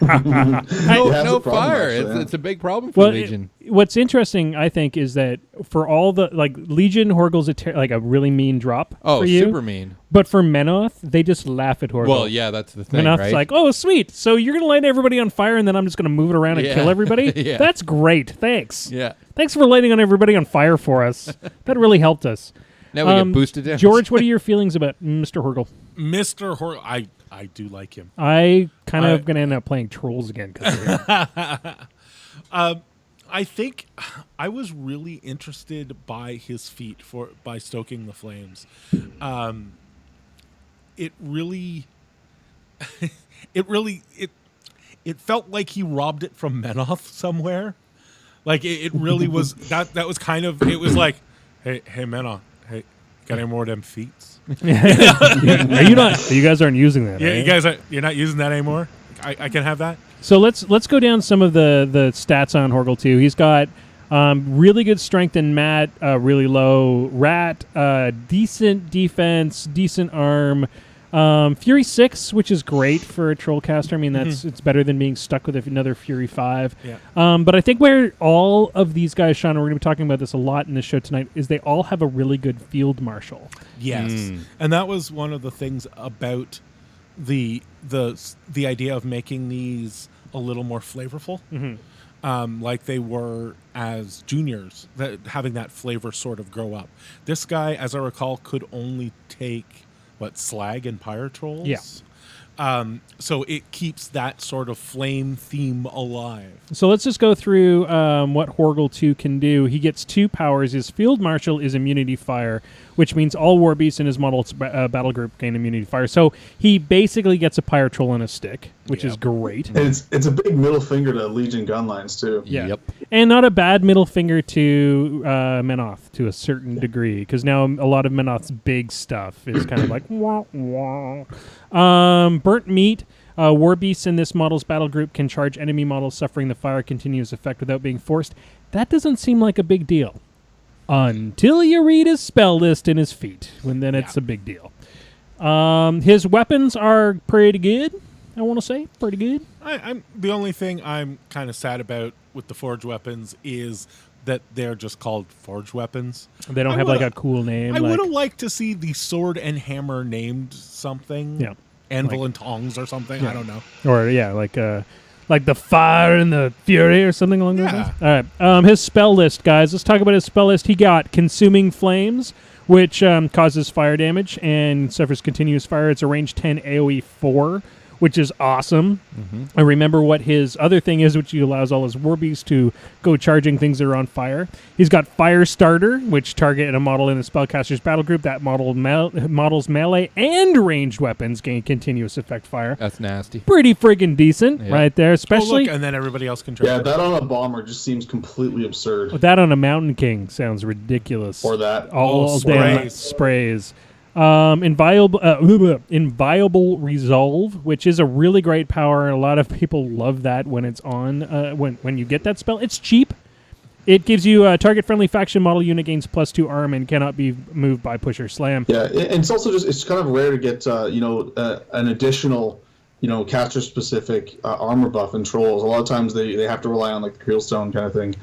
no problem, fire. actually, It's a big problem for Legion. What's interesting, I think, is that for all the Legion, Horgel's a really mean drop. Oh, for you. super mean. But for Menoth, they just laugh at Horgel. Well, yeah, that's the thing, Menoth's right? like, oh, sweet. So you're going to light everybody on fire, and then I'm just going to move it around and kill everybody? Yeah. That's great. Thanks. Yeah. Thanks for lighting on everybody on fire for us. That really helped us. Now we get boosted damage. George, what are your feelings about Mr. Horgel? Mr. Horgel, I do like him. I kind of going to end up playing Trolls again. I think I was really interested by his feat by stoking the flames. It really felt like he robbed it from Menoth somewhere. Like it really was that was kind of, it was like, hey Menoth, hey, got any more of them feats? Are you not? You guys aren't using that. Yeah, right? you're not using that anymore. I can have that. So let's go down some of the stats on Horgel too. He's got really good strength and mat, really low rat, decent defense, decent arm, Fury 6, which is great for a Trollcaster. I mean, it's better than being stuck with another Fury 5. Yeah. But I think where all of these guys shine, and we're going to be talking about this a lot in the show tonight, is they all have a really good field marshal. Yes, and that was one of the things about the idea of making these a little more flavorful, like they were as juniors, that having that flavor sort of grow up. This guy, as I recall, could only take slag and pyre trolls. Yeah. So it keeps that sort of flame theme alive. So let's just go through what Horgel 2 can do. He gets 2 powers. His Field Marshal is Immunity Fire, which means all War Beasts in his model's battle group gain Immunity Fire. So he basically gets a Pyre Troll on a stick, which is great. And it's a big middle finger to Legion gunlines, too. Yeah. Yep. And not a bad middle finger to Menoth to a certain degree, because now a lot of Menoth's big stuff is kind of like wah, wah. Burnt Meat. War Beasts in this model's battle group can charge enemy models suffering the fire continuous effect without being forced. That doesn't seem like a big deal. Until you read his spell list in his feat, then it's a big deal. His weapons are pretty good, I want to say. Pretty good. I'm the only thing I'm kind of sad about with the forge weapons is that they're just called forged weapons. They don't have like a cool name. I would have liked to see the sword and hammer named something. Yeah. Anvil and tongs or something. I don't know. Or like the fire and the fury or something along those lines. All right. His spell list, guys. Let's talk about his spell list. He got Consuming Flames, which causes fire damage and suffers continuous fire. It's a range 10 AoE 4, which is awesome. I remember what his other thing is, which allows all his war beasts to go charging things that are on fire. He's got Fire Starter, which target a model in the spellcaster's battle group. That model's melee and ranged weapons gain continuous effect fire. That's nasty. Pretty friggin' decent right there, especially... and then everybody else can charge. Yeah, that on a bomber just seems completely absurd. that on a Mountain King sounds ridiculous. Or that. All damn sprays. Inviolable Resolve, which is a really great power. A lot of people love that when it's on. When you get that spell, it's cheap. It gives you a target-friendly faction model unit gains +2 arm and cannot be moved by push or slam. Yeah, and it's also it's kind of rare to get an additional caster-specific armor buff in trolls. A lot of times they have to rely on like the Creelstone kind of thing.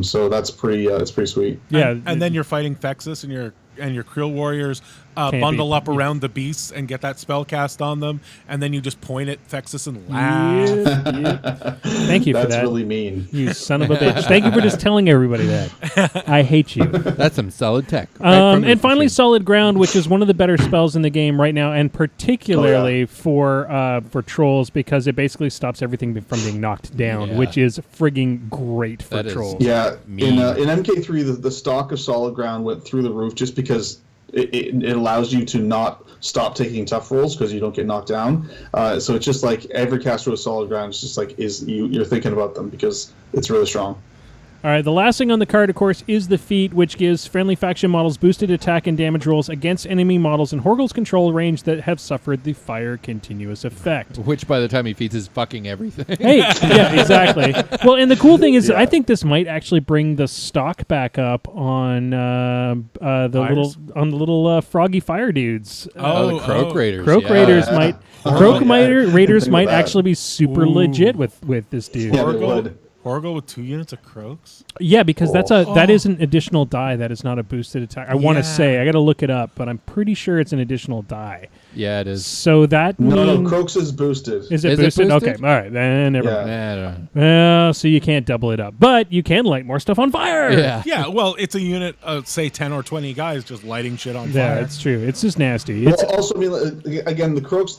So that's pretty sweet. Yeah, and then you're fighting Fexus and your Creel warriors bundle up around the beasts and get that spell cast on them, and then you just point at Fexus and laugh. Thank you for that. That's really mean. You son of a bitch. Thank you for just telling everybody that. I hate you. That's some solid tech. And finally, Solid Ground, which is one of the better spells in the game right now, and particularly for trolls, because it basically stops everything from being knocked down, which is frigging great for trolls. Yeah, in MK3, the stock of Solid Ground went through the roof just because it allows you to not stop taking tough rolls because you don't get knocked down. So it's just like every caster with Solid Ground is just like you're thinking about them because it's really strong. All right, the last thing on the card, of course, is the feat, which gives friendly faction models boosted attack and damage rolls against enemy models in Horgel's control range that have suffered the fire continuous effect. Which, by the time he feeds, is fucking everything. Hey, yeah, exactly. Well, and the cool thing is, I think this might actually bring the stock back up on the little froggy fire dudes. The Croak Raiders. Croak Raiders might. Croak Raiders might actually be super legit with this dude. Yeah, they would. Horgel with 2 units of Croaks? Yeah, because that is an additional die. That is not a boosted attack. I want to say. I got to look it up, but I'm pretty sure it's an additional die. Yeah, it is. So that No, Croaks is boosted. Is it boosted? Okay, all right. Then never mind. Yeah. So you can't double it up. But you can light more stuff on fire. Yeah. Yeah, well, it's a unit of, say, 10 or 20 guys just lighting shit on fire. Yeah, it's true. It's just nasty. Well, also, again, the Croaks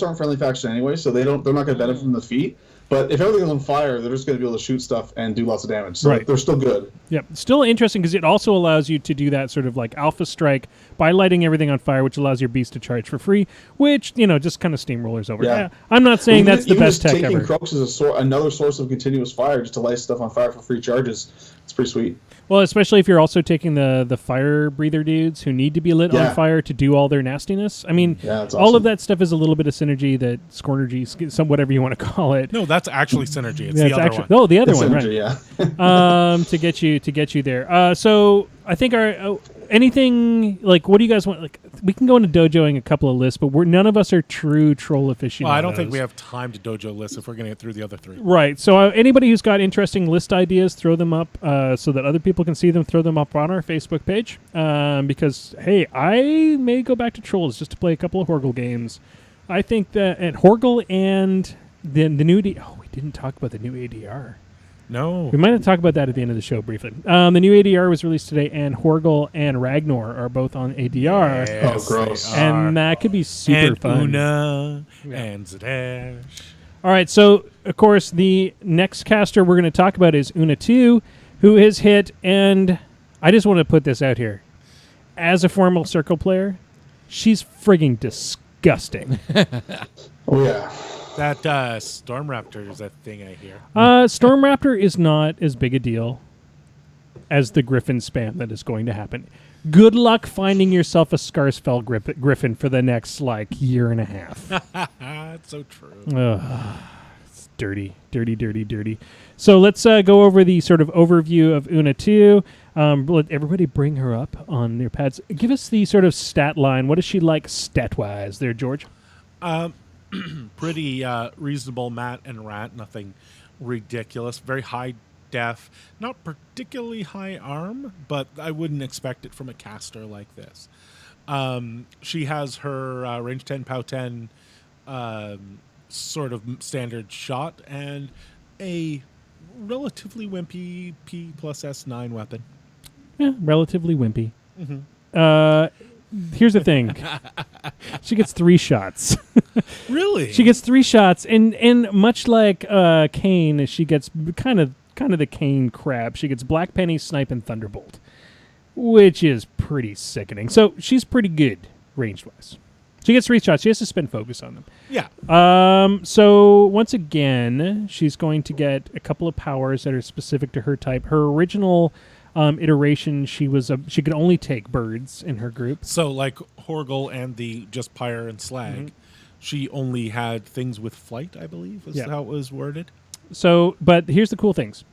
aren't friendly faction anyway, so they're not going to benefit from the feat. But if everything's on fire, they're just going to be able to shoot stuff and do lots of damage. So they're still good. Yep. Still interesting because it also allows you to do that sort of like alpha strike by lighting everything on fire, which allows your beast to charge for free, which, just kind of steamrollers over. Yeah. I'm not saying that's the best tech ever. Taking Croaks as another source of continuous fire just to light stuff on fire for free charges, it's pretty sweet. Well, especially if you're also taking the fire breather dudes who need to be lit on fire to do all their nastiness. I mean, all of that stuff is a little bit of synergy that Scornergy, whatever you want to call it. No, that's actually synergy. It's the other one. Oh, the other one, synergy, right? Yeah. to get you there. So I think anything like, what do you guys want? Like, we can go into dojoing a couple of lists, but none of us are true troll aficionados. Well, I don't think we have time to dojo lists if we're going to get through the other 3. Right. So anybody who's got interesting list ideas, throw them up so that other people can see them. Throw them up on our Facebook page because, hey, I may go back to trolls just to play a couple of Horgel games. I think that at Horgel and the new we didn't talk about the new ADR. No. We might have to talk about that at the end of the show briefly. The new ADR was released today, and Horgel and Ragnar are both on ADR. Yes, gross. And that could be super fun. Una and Zadash. All right, so, of course, the next caster we're going to talk about is Una 2, who has hit, and I just want to put this out here. As a formal circle player, she's frigging disgusting. Oh, yeah. That Storm Raptor is that thing I hear. Storm Raptor is not as big a deal as the Griffin spam that is going to happen. Good luck finding yourself a Scarsfell Griffin for the next, year and a half. It's so true. It's dirty. So let's go over the sort of overview of Una 2. Let everybody bring her up on their pads. Give us the sort of stat line. What is she like stat-wise there, George? Pretty reasonable mat and rat. Nothing ridiculous. Very high def, not particularly high arm, but I wouldn't expect it from a caster like this. She has her range 10, POW 10 sort of standard shot and a relatively wimpy P plus S9 weapon. Yeah, relatively wimpy. Mm-hmm. Here's the thing. She gets 3 shots. Really? She gets 3 shots, and much like Kane, she gets kind of the Kane crab. She gets Black Penny, Snipe, and Thunderbolt, which is pretty sickening. So she's pretty good ranged-wise. She gets 3 shots. She has to spend focus on them. Yeah. So once again, she's going to get a couple of powers that are specific to her type. Her original iteration, she could only take birds in her group. So like Horgel and the just Pyre and Slag, she only had things with flight, I believe, is how it was worded. So, but here's the cool things.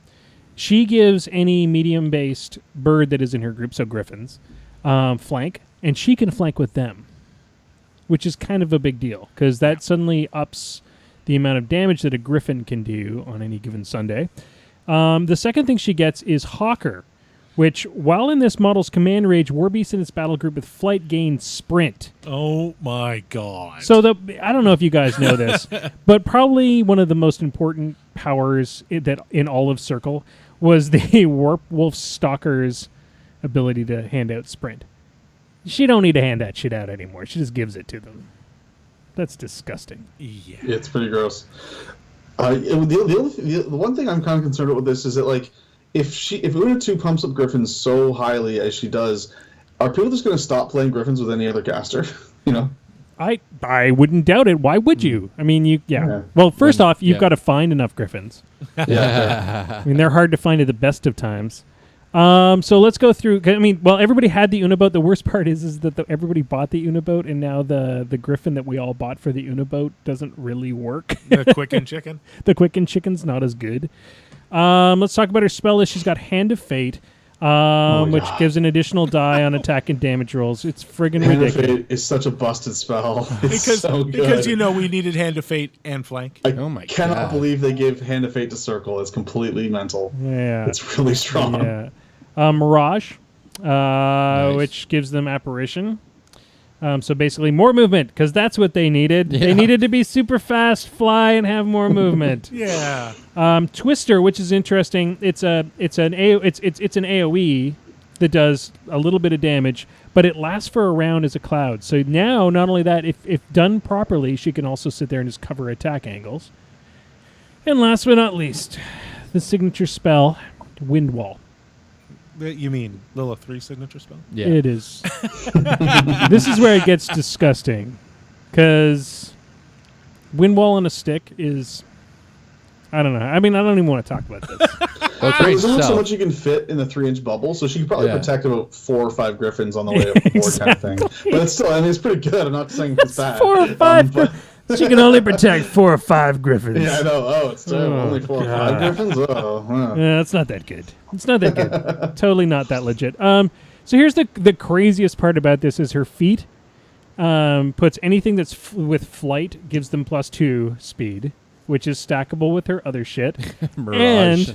She gives any medium-based bird that is in her group, so griffins, flank, and she can flank with them, which is kind of a big deal because that suddenly ups the amount of damage that a griffin can do on any given Sunday. The second thing she gets is Hawker, which, while in this model's command range, Warbeast in its battle group with flight gains sprint. Oh my god. So I don't know if you guys know this, but probably one of the most important powers that in all of Circle was the Warp Wolf Stalker's ability to hand out sprint. She don't need to hand that shit out anymore. She just gives it to them. That's disgusting. Yeah. It's pretty gross. The one thing I'm kind of concerned with this is that, like, if Una 2 pumps up Griffins so highly as she does, are people just going to stop playing Griffins with any other caster? You know? I wouldn't doubt it. Why would you? I mean, Well, first off, you've got to find enough Griffins. I mean, they're hard to find at the best of times. So let's go through. I mean, well, everybody had the Unaboat. The worst part is that everybody bought the Unaboat, and now the Griffin that we all bought for the Unaboat doesn't really work. The Quicken Chicken? The Quicken Chicken's not as good. Let's talk about her spell list. She's got Hand of Fate, which gives an additional die on attack and damage rolls. It's friggin' Hand ridiculous. of Fate is such a busted spell. It's so good. Because we needed Hand of Fate and Flank. I my cannot God. believe they gave Hand of Fate to Circle. It's completely mental. Yeah. It's really strong. Yeah. Mirage, Nice. which gives them Apparition. So basically more movement, because that's what they needed. Yeah. They needed to be super fast, fly, and have more movement. Yeah. Twister, which is interesting. It's an AoE that does a little bit of damage, but it lasts for a round as a cloud. So now, not only that, if done properly, she can also sit there and just cover attack angles. And last but not least, the signature spell, Wind Wall. You mean Lilith 3 signature spell? Yeah. It is. This is where it gets disgusting, because Wind Wall on a stick is... I don't know. I mean, I don't even want to talk about this. Well, it's great There's only so stuff. much you can fit in the 3-inch bubble, so she could probably Yeah. protect about 4 or 5 Griffins on the way up the board kind of thing. But it's still, I mean, it's pretty good. I'm not saying it's bad. 4 or 5 but, She can only protect 4 or 5 griffins. yeah, I know. Oh, it's terrible. Only 4 or 5 God. Griffins? Oh, wow. Yeah, it's not that good. It's not that good. Totally not that legit. So here's the craziest part about this is her feat puts anything that's with flight, gives them +2 speed, which is stackable with her other shit. Mirage.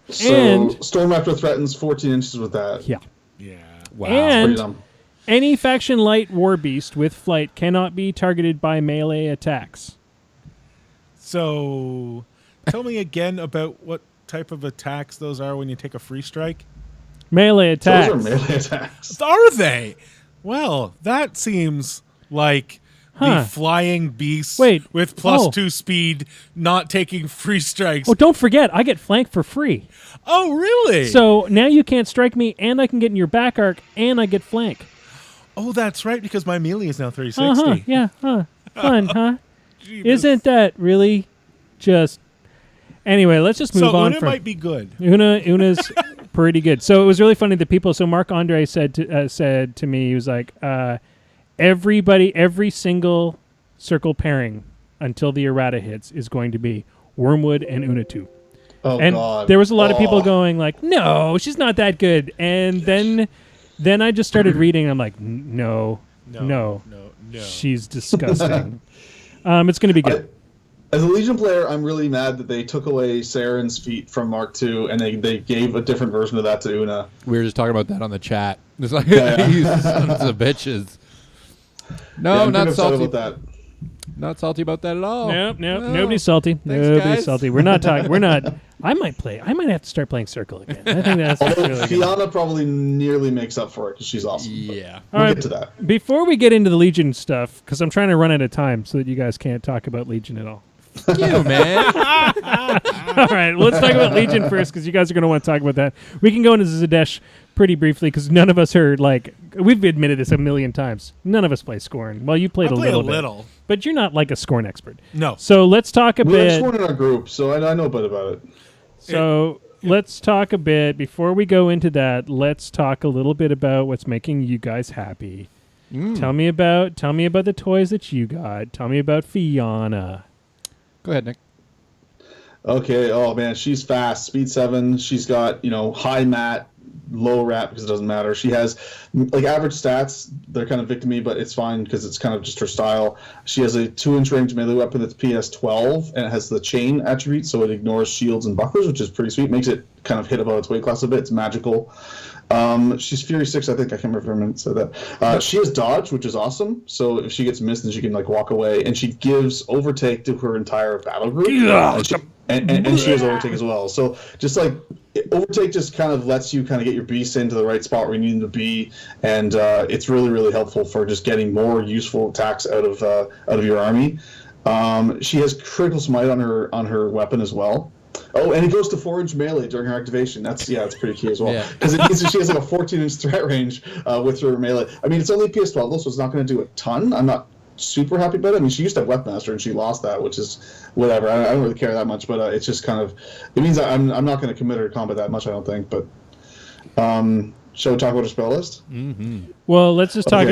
So Storm Raptor threatens 14 inches with that. Yeah. Yeah. Wow. Pretty And dumb. any faction light war beast with flight cannot be targeted by melee attacks. So, tell me again about what type of attacks those are when you take a free strike. Melee attacks. Those are melee attacks. Are they? Well, that seems like the flying beast with +2 speed, not taking free strikes. Oh, don't forget, I get flanked for free. Oh, really? So now you can't strike me, and I can get in your back arc, and I get flank. Oh, that's right, because my melee is now 360. Uh-huh, yeah, fun, huh? Jeebus. Isn't that really just... Anyway, let's just move so on Una from... might be good. Una's pretty good. So it was really funny. The people... So Marc Andre said to me, he was like, every single circle pairing until the errata hits is going to be Wormwood and Una 2. Oh, And God. there was a lot of people going like, no, she's not that good. And then I just started reading. I'm like, no. No. She's disgusting. It's going to be good. As a Legion player, I'm really mad that they took away Saren's feat from Mark II, and they gave a different version of that to Una. We were just talking about that on the chat. It's like, Yeah. you sons of bitches. No, Yeah, I'm not pretty upset salty. about that. Not salty about that at all. Nope. No. Nobody's salty. Thanks, Nobody's guys. salty. We're not talking. We're not. I might have to start playing Circle again. I think that's Although really good. Fiona probably nearly makes up for it because she's awesome. Yeah. We'll All right. get to that. Before we get into the Legion stuff, because I'm trying to run out of time so that you guys can't talk about Legion at all. You, man. All right, let's talk about Legion first, because you guys are going to want to talk about that. We can go into Zadesh pretty briefly, because none of us are like, we've admitted this a million times. None of us play Scorn. Well, you played I a play little bit, but you're not like a Scorn expert. No. So let's talk a We bit. have Sworn in our group, so I know a bit about it. So let's talk a bit before we go into that. Let's talk a little bit about what's making you guys happy. Tell me about the toys that you got. Tell me about Fiona. Go ahead, Nick. Okay. Oh man, she's fast. Speed 7. She's got high mat, low wrap because it doesn't matter. She has like average stats. They're kind of victim-y, but it's fine because it's kind of just her style. She has a 2-inch range melee weapon that's PS12, and it has the chain attribute, so it ignores shields and bucklers, which is pretty sweet. Makes it kind of hit above its weight class a bit. It's magical. She's Fury 6, I think. I can't remember if I said that. She has dodge, which is awesome. So if she gets missed, then she can like walk away. And she gives overtake to her entire battle group. And she has overtake as well. So just like overtake just kind of lets you kind of get your beasts into the right spot where you need them to be. And it's really, really helpful for just getting more useful attacks out of your army. She has critical smite on her weapon as well. Oh, and it goes to 4-inch melee during her activation. That's pretty key as well. Because it means that she has like a 14-inch threat range with her melee. I mean, it's only PS12 though, so it's not going to do a ton. I'm not super happy about it. I mean, she used to have Weapmaster and she lost that, which is whatever. I don't really care that much, but it's just kind of it means I'm not going to commit her to combat that much. I don't think. But shall we talk about her spell list? Mm-hmm. Well, let's talk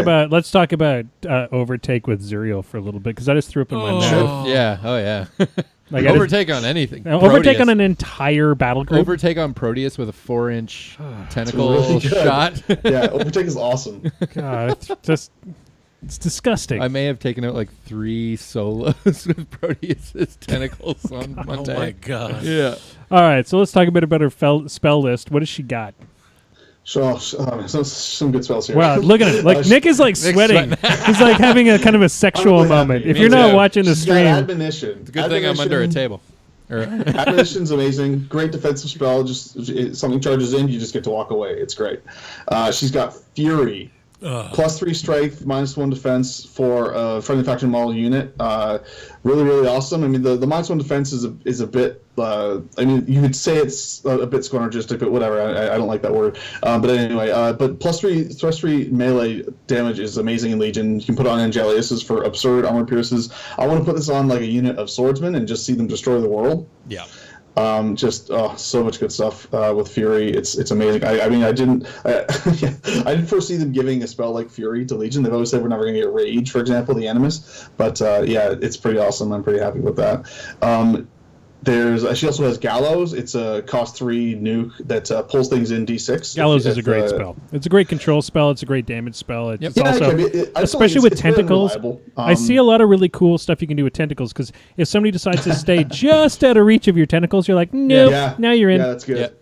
about overtake with Zuriel for a little bit, because I just threw up in my mouth. Yeah. Oh, yeah. Like Overtake on anything. overtake Proteus. on an entire battle group. Overtake on Proteus with a 4-inch tentacle really good. shot. Yeah, overtake is awesome. God, it's disgusting. I may have taken out like 3 solos with Proteus's tentacles on Monday. Oh my god. Yeah. All right, so let's talk a bit about her spell list. What does she got? So, some good spells here. Wow, look at it. Like Nick is like sweating. He's like having a kind of a sexual really moment. happy. If Me you're not too. watching the She's got stream, admonition. It's a good thing I'm under a table. Admonition's amazing. Great defensive spell. Just something charges in, you just get to walk away. It's great. She's got Fury. +3 strength, -1 defense for a friendly faction model unit. Really, really awesome. I mean, the -1 defense is a bit. I mean, you could say it's a bit squanergistic, but whatever. I don't like that word. But anyway, but +3 melee damage is amazing in Legion. You can put it on Angelius's for absurd armor pierces. I want to put this on like a unit of swordsmen and just see them destroy the world. Yeah. So much good stuff with Fury. It's amazing. I didn't foresee them giving a spell like Fury to Legion. They've always said we're never going to get Rage, for example, the Animus. But it's pretty awesome. I'm pretty happy with that. She also has Gallows. It's a cost 3 nuke that pulls things in D6. Gallows is a great spell. It's a great control spell. It's a great damage spell. It's also, I especially with it's very tentacles. reliable. I see a lot of really cool stuff you can do with tentacles, because if somebody decides to stay just out of reach of your tentacles, you're like, nope, now you're in. Yeah, that's good.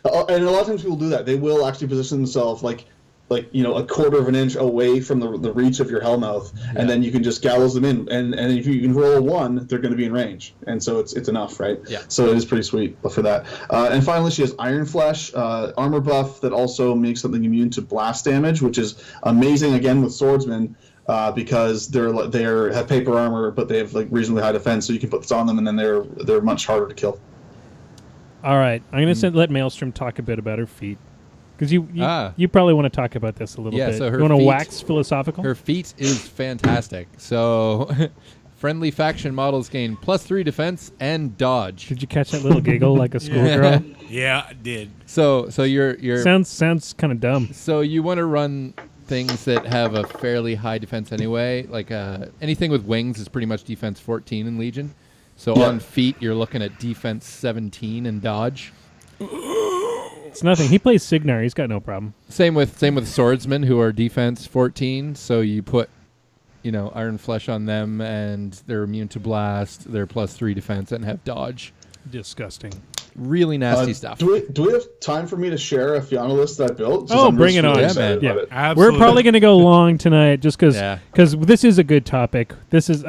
And a lot of times people do that. They will actually position themselves like a 1/4 of an inch away from the reach of your Hellmouth, and then you can just gallows them in. And if you can roll a 1, they're going to be in range, and so it's enough, right? Yeah. So it is pretty sweet for that. And finally, she has Iron Flesh, armor buff that also makes something immune to blast damage, which is amazing again with swordsmen. Because they have paper armor, but they have like reasonably high defense, so you can put this on them, and then they're much harder to kill. All right, I'm going to let Maelstrom talk a bit about her feat, because you probably want to talk about this a little bit. So her you want to feat- wax philosophical? Her feat is fantastic. So, friendly faction models gain +3 defense and dodge. Did you catch that little giggle like a schoolgirl? Yeah, I did. So you're Sounds kind of dumb. So you want to run things that have a fairly high defense anyway. Like anything with wings is pretty much defense 14 in Legion. So on feet, you're looking at defense 17 and dodge. It's nothing. He plays Signar. He's got no problem. Same with swordsmen who are defense 14. So you put Iron Flesh on them, and they're immune to blast. They're +3 defense and have dodge. Disgusting. Really nasty stuff. Do we have time for me to share a Fianna list that I built? Oh, bring it on. Yeah, excited man. about it. Absolutely. We're probably going to go long tonight just because Yeah. this is a good topic. This is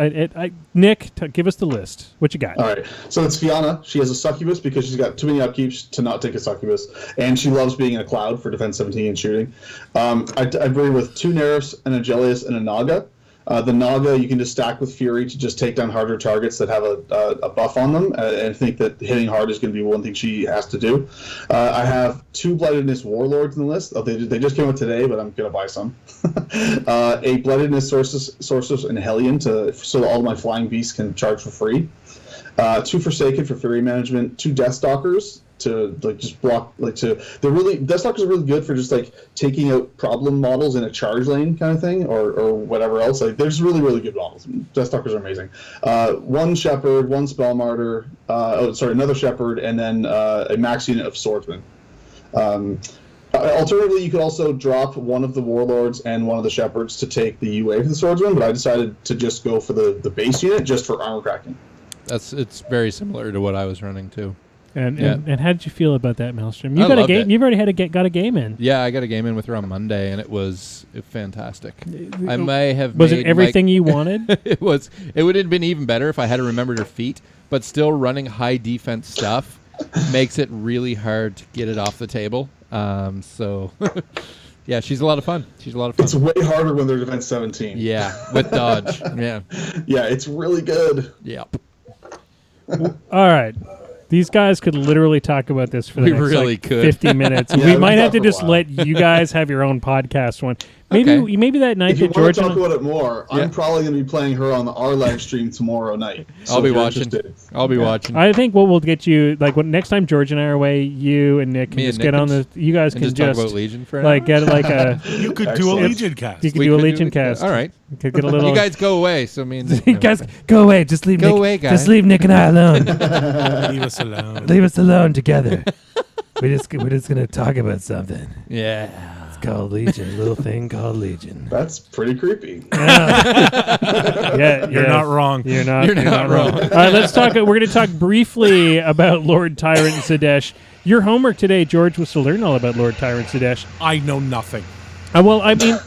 Nick, give us the list. What you got? All right. So it's Fianna. She has a succubus because she's got too many upkeeps to not take a succubus, and she loves being in a cloud for defense 17 and shooting. I breed with 2 Nerfs, an Angelius, and a Naga. The Naga you can just stack with Fury to just take down harder targets that have a buff on them, and I think that hitting hard is going to be one thing she has to do. I have 2 Bloodedness Warlords in the list. Oh, they just came out today, but I'm going to buy some. A Bloodedness Sorceress and Hellion so all my flying beasts can charge for free. 2 Forsaken for Fury management. 2 Deathstalkers to just block Deathstalkers are really good for just taking out problem models in a charge lane kind of thing or whatever else. There's really, really good models. Deathstalkers are amazing. 1 Shepherd, 1 Spell Martyr, another Shepherd, and then a max unit of Swordsman. Alternatively, you could also drop one of the Warlords and one of the Shepherds to take the UA for the Swordsman, but I decided to just go for the base unit just for armor cracking. It's very similar to what I was running too. And how did you feel about that, Maelstrom? I loved it. You've already got a game in. Yeah, I got a game in with her on Monday, and it was fantastic. I may have Was made it everything you wanted? It was. It would have been even better if I had remembered her feet, but still running high defense stuff makes it really hard to get it off the table. Yeah, she's a lot of fun. It's way harder when they're defense 17. Yeah, with dodge. Yeah. Yeah, it's really good. Yep. All right. These guys could literally talk about this for the We next really could. 50 minutes. Yeah, we we might could have to talk for a just while. let you guys have your own podcast one. Okay. Maybe that night If you that want George to and talk about it more, Yeah. I'm probably going to be playing her on our live stream tomorrow night. So I'll be if you're watching. interested- I'll be watching. I think what we'll get you next time George and I are away, you and Nick can Me and just Nick get on can the. You guys and can just talk about Legion for an hour? get a. You could do a Excellent. Legion cast. You could We do a could Legion cast. All right. You could get a little. You guys go away. So means You guys go away. Just leave. Go Nick, away, guys. Just leave Nick and I alone. Leave us alone. Leave us alone together. We're just gonna talk about something. Yeah. It's called Legion. A little thing called Legion. That's pretty creepy. Yeah, You're not wrong. You're not wrong. All right, let's talk. We're going to talk briefly about Lord Tyrant Sadesh. Your homework today, George, was to learn all about Lord Tyrant Sadesh. I know nothing. Well, I mean,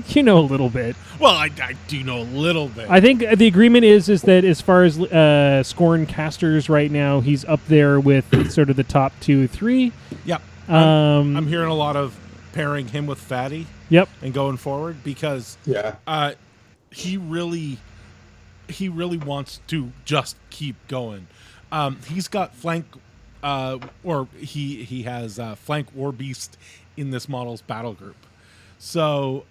you know a little bit. Well, I do know a little bit. I think the agreement is that as far as Scorn casters right now, he's up there with sort of the top 2-3. Yep. Um, I'm hearing a lot of pairing him with Fatty Yep. and going forward because Yeah. he really wants to just keep going. He's got flank, or he has flank War Beast in this model's battle group. So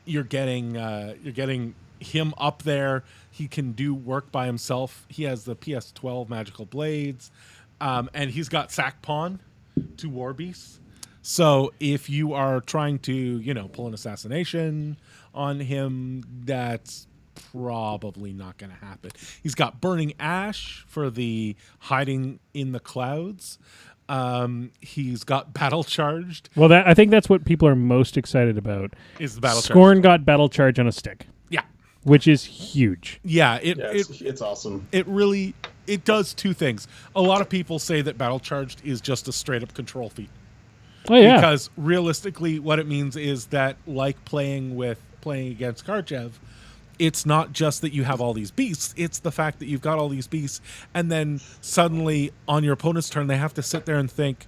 you're getting him up there. He can do work by himself. He has the PS12 magical blades, and he's got sack pawn to War Beasts. So if you are trying to pull an assassination on him, that's probably not going to happen. He's got Burning Ash for the hiding in the clouds. He's got Battle Charged. Well, I think that's what people are most excited about. Is the Battle Scorn got Battle Charge on a stick, Yeah. which is huge. Yeah, It's awesome. it does two things. A lot of people say that Battle Charged is just a straight up control feat. Oh yeah. Because realistically what it means is that like playing against Karchev, it's not just that you have all these beasts, it's the fact that you've got all these beasts and then suddenly on your opponent's turn they have to sit there and think,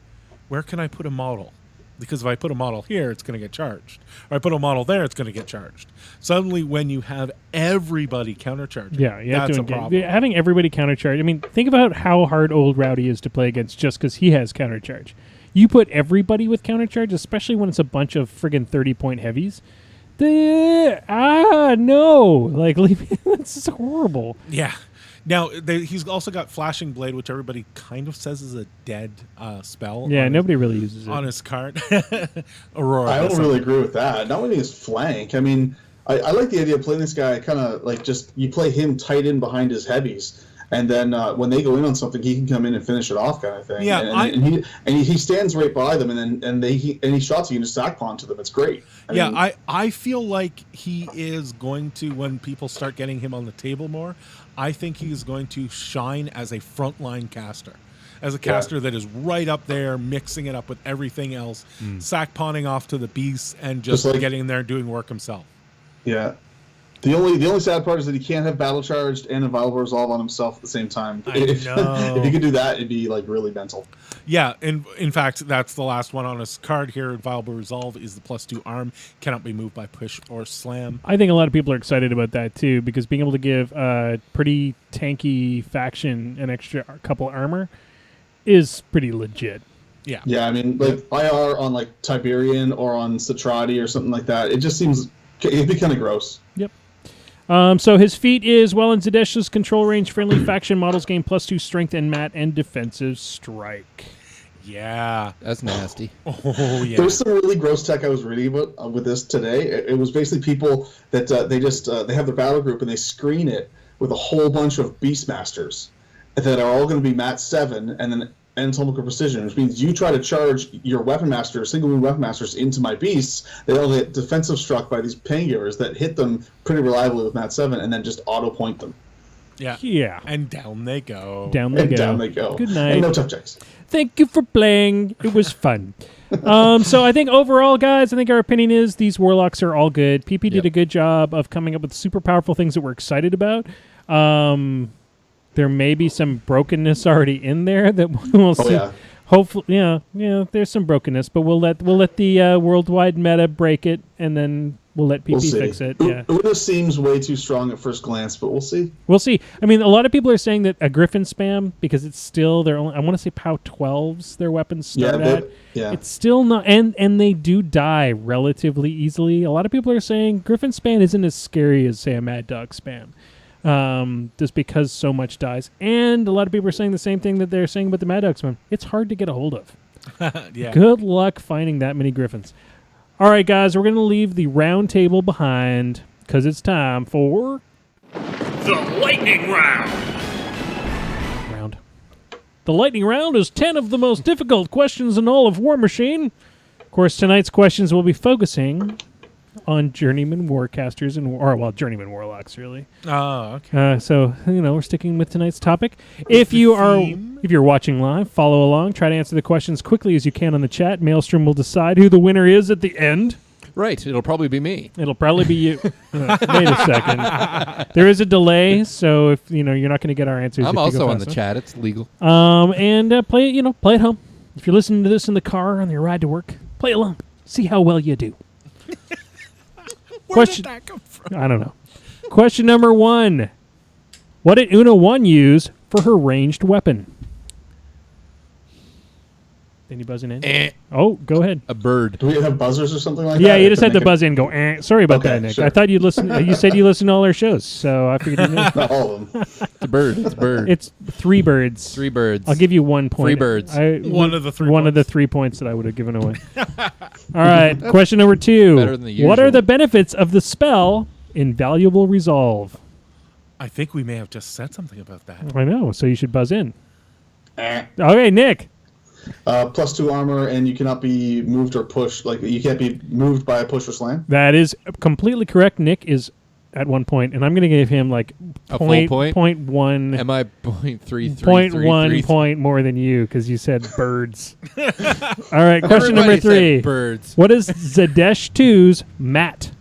where can I put a model? Because if I put a model here, it's going to get charged. Or I put a model there, it's going to get charged. Suddenly when you have everybody countercharging, you have that's to a problem. having everybody countercharge. I mean, think about how hard old Rowdy is to play against just because he has countercharge. You put everybody with countercharge, especially when it's a bunch of friggin' 30-point heavies. No, that's horrible. Yeah. Now, he's also got Flashing Blade, which everybody kind of says is a dead spell. Yeah, nobody really uses it. On his card. Aurora. I has don't really agree with that. Not when he's flank. I mean, I like the idea of playing this guy kind of like just you play him tight in behind his heavies, and then when they go in on something, he can come in and finish it off, kind of thing. Yeah, and he stands right by them, and any shots he can just sack pawn to them. It's great. I feel like he is going to, when people start getting him on the table more, I think he is going to shine as a frontline caster. As a caster that is right up there, mixing it up with everything else, sack pawning off to the beasts, and just like, getting in there and doing work himself. Yeah. The only sad part is that he can't have battle charged and inviolable resolve on himself at the same time. If he could do that, it'd be like really mental. Yeah, and in fact, that's the last one on his card here. Inviolable resolve is the +2 arm, cannot be moved by push or slam. I think a lot of people are excited about that too, because being able to give a pretty tanky faction an extra couple armor is pretty legit. Yeah. Yeah, I mean, like IR on like Tiberian or on Satradi or something like that, it just seems it'd be kind of gross. Yep. So his feat is, while in Zadesh's control range, friendly faction models gain +2 strength and mat and defensive strike. Yeah. That's nasty. Oh, yeah. There's some really gross tech I was reading about with this today. It was basically people that they have their battle group and they screen it with a whole bunch of Beastmasters that are all going to be mat 7 and then anatomical precision, which means you try to charge your weapon master, single wound weapon masters into my beasts, they all get defensive struck by these pain givers that hit them pretty reliably with mat 7 and then just auto point them. Yeah. Yeah. And down they go. Down they go. Good night. And no tough checks. Thank you for playing. It was fun. So I think overall, guys, I think our opinion is these warlocks are all good. PP did a good job of coming up with super powerful things that we're excited about. There may be some brokenness already in there that we'll see. Yeah. Hopefully, yeah, there's some brokenness, but we'll let the worldwide meta break it, and then we'll let PP fix it. Yeah, Uno seems way too strong at first glance, but we'll see. We'll see. I mean, a lot of people are saying that a Griffin spam, because it's still their only, I want to say POW 12s their weapons start at. Yeah. It's still not, and they do die relatively easily. A lot of people are saying Griffin spam isn't as scary as, say, a Mad Dog spam. Just because so much dies. And a lot of people are saying the same thing that they're saying about the Mad Dog spam. It's hard to get a hold of. Yeah. Good luck finding that many Griffins. All right, guys, we're going to leave the round table behind because it's time for The Lightning Round. The lightning round is 10 of the most difficult questions in all of War Machine. Of course, tonight's questions will be focusing on journeyman warcasters journeyman warlocks, really. Oh, okay. So we're sticking with tonight's topic. If you're watching live, follow along. Try to answer the questions quickly as you can on the chat. Maelstrom will decide who the winner is at the end. Right. It'll probably be me. It'll probably be you. Wait a second. There is a delay, so if you're not going to get our answers. I'm also on the chat. It's legal. And play it. Play at home. If you're listening to this in the car on your ride to work, play along. See how well you do. Where did that come from? I don't know. Question number 1. What did Una 1 use for her ranged weapon? Any buzzing in? Oh, go ahead. A bird. Do we have buzzers or something like that? Yeah, you just had to buzz in and go, Sorry about that, Nick. Sure. I thought you'd listen. You said you listen to all our shows, so I figured you knew. Not all of them. It's a bird. It's a bird. It's 3 birds. 3 birds. I'll give you 1 point. 3 birds. One of the 3 One of the 3 points that I would have given away. All right, question number 2. Better than the usual. What are the benefits of the spell Invaluable Resolve? I think we may have just said something about that. I know, so you should buzz in. Okay, Nick. +2 armor, and you cannot be moved or pushed. Like, you can't be moved by a push or slam. That is completely correct. Nick is at 1 point, and I'm going to give him like A full point? 0.1. Am I 0.3333? 0.1 point more than you because you said birds. All right, question number Everybody 3. said birds. What is Zadesh 2's mat?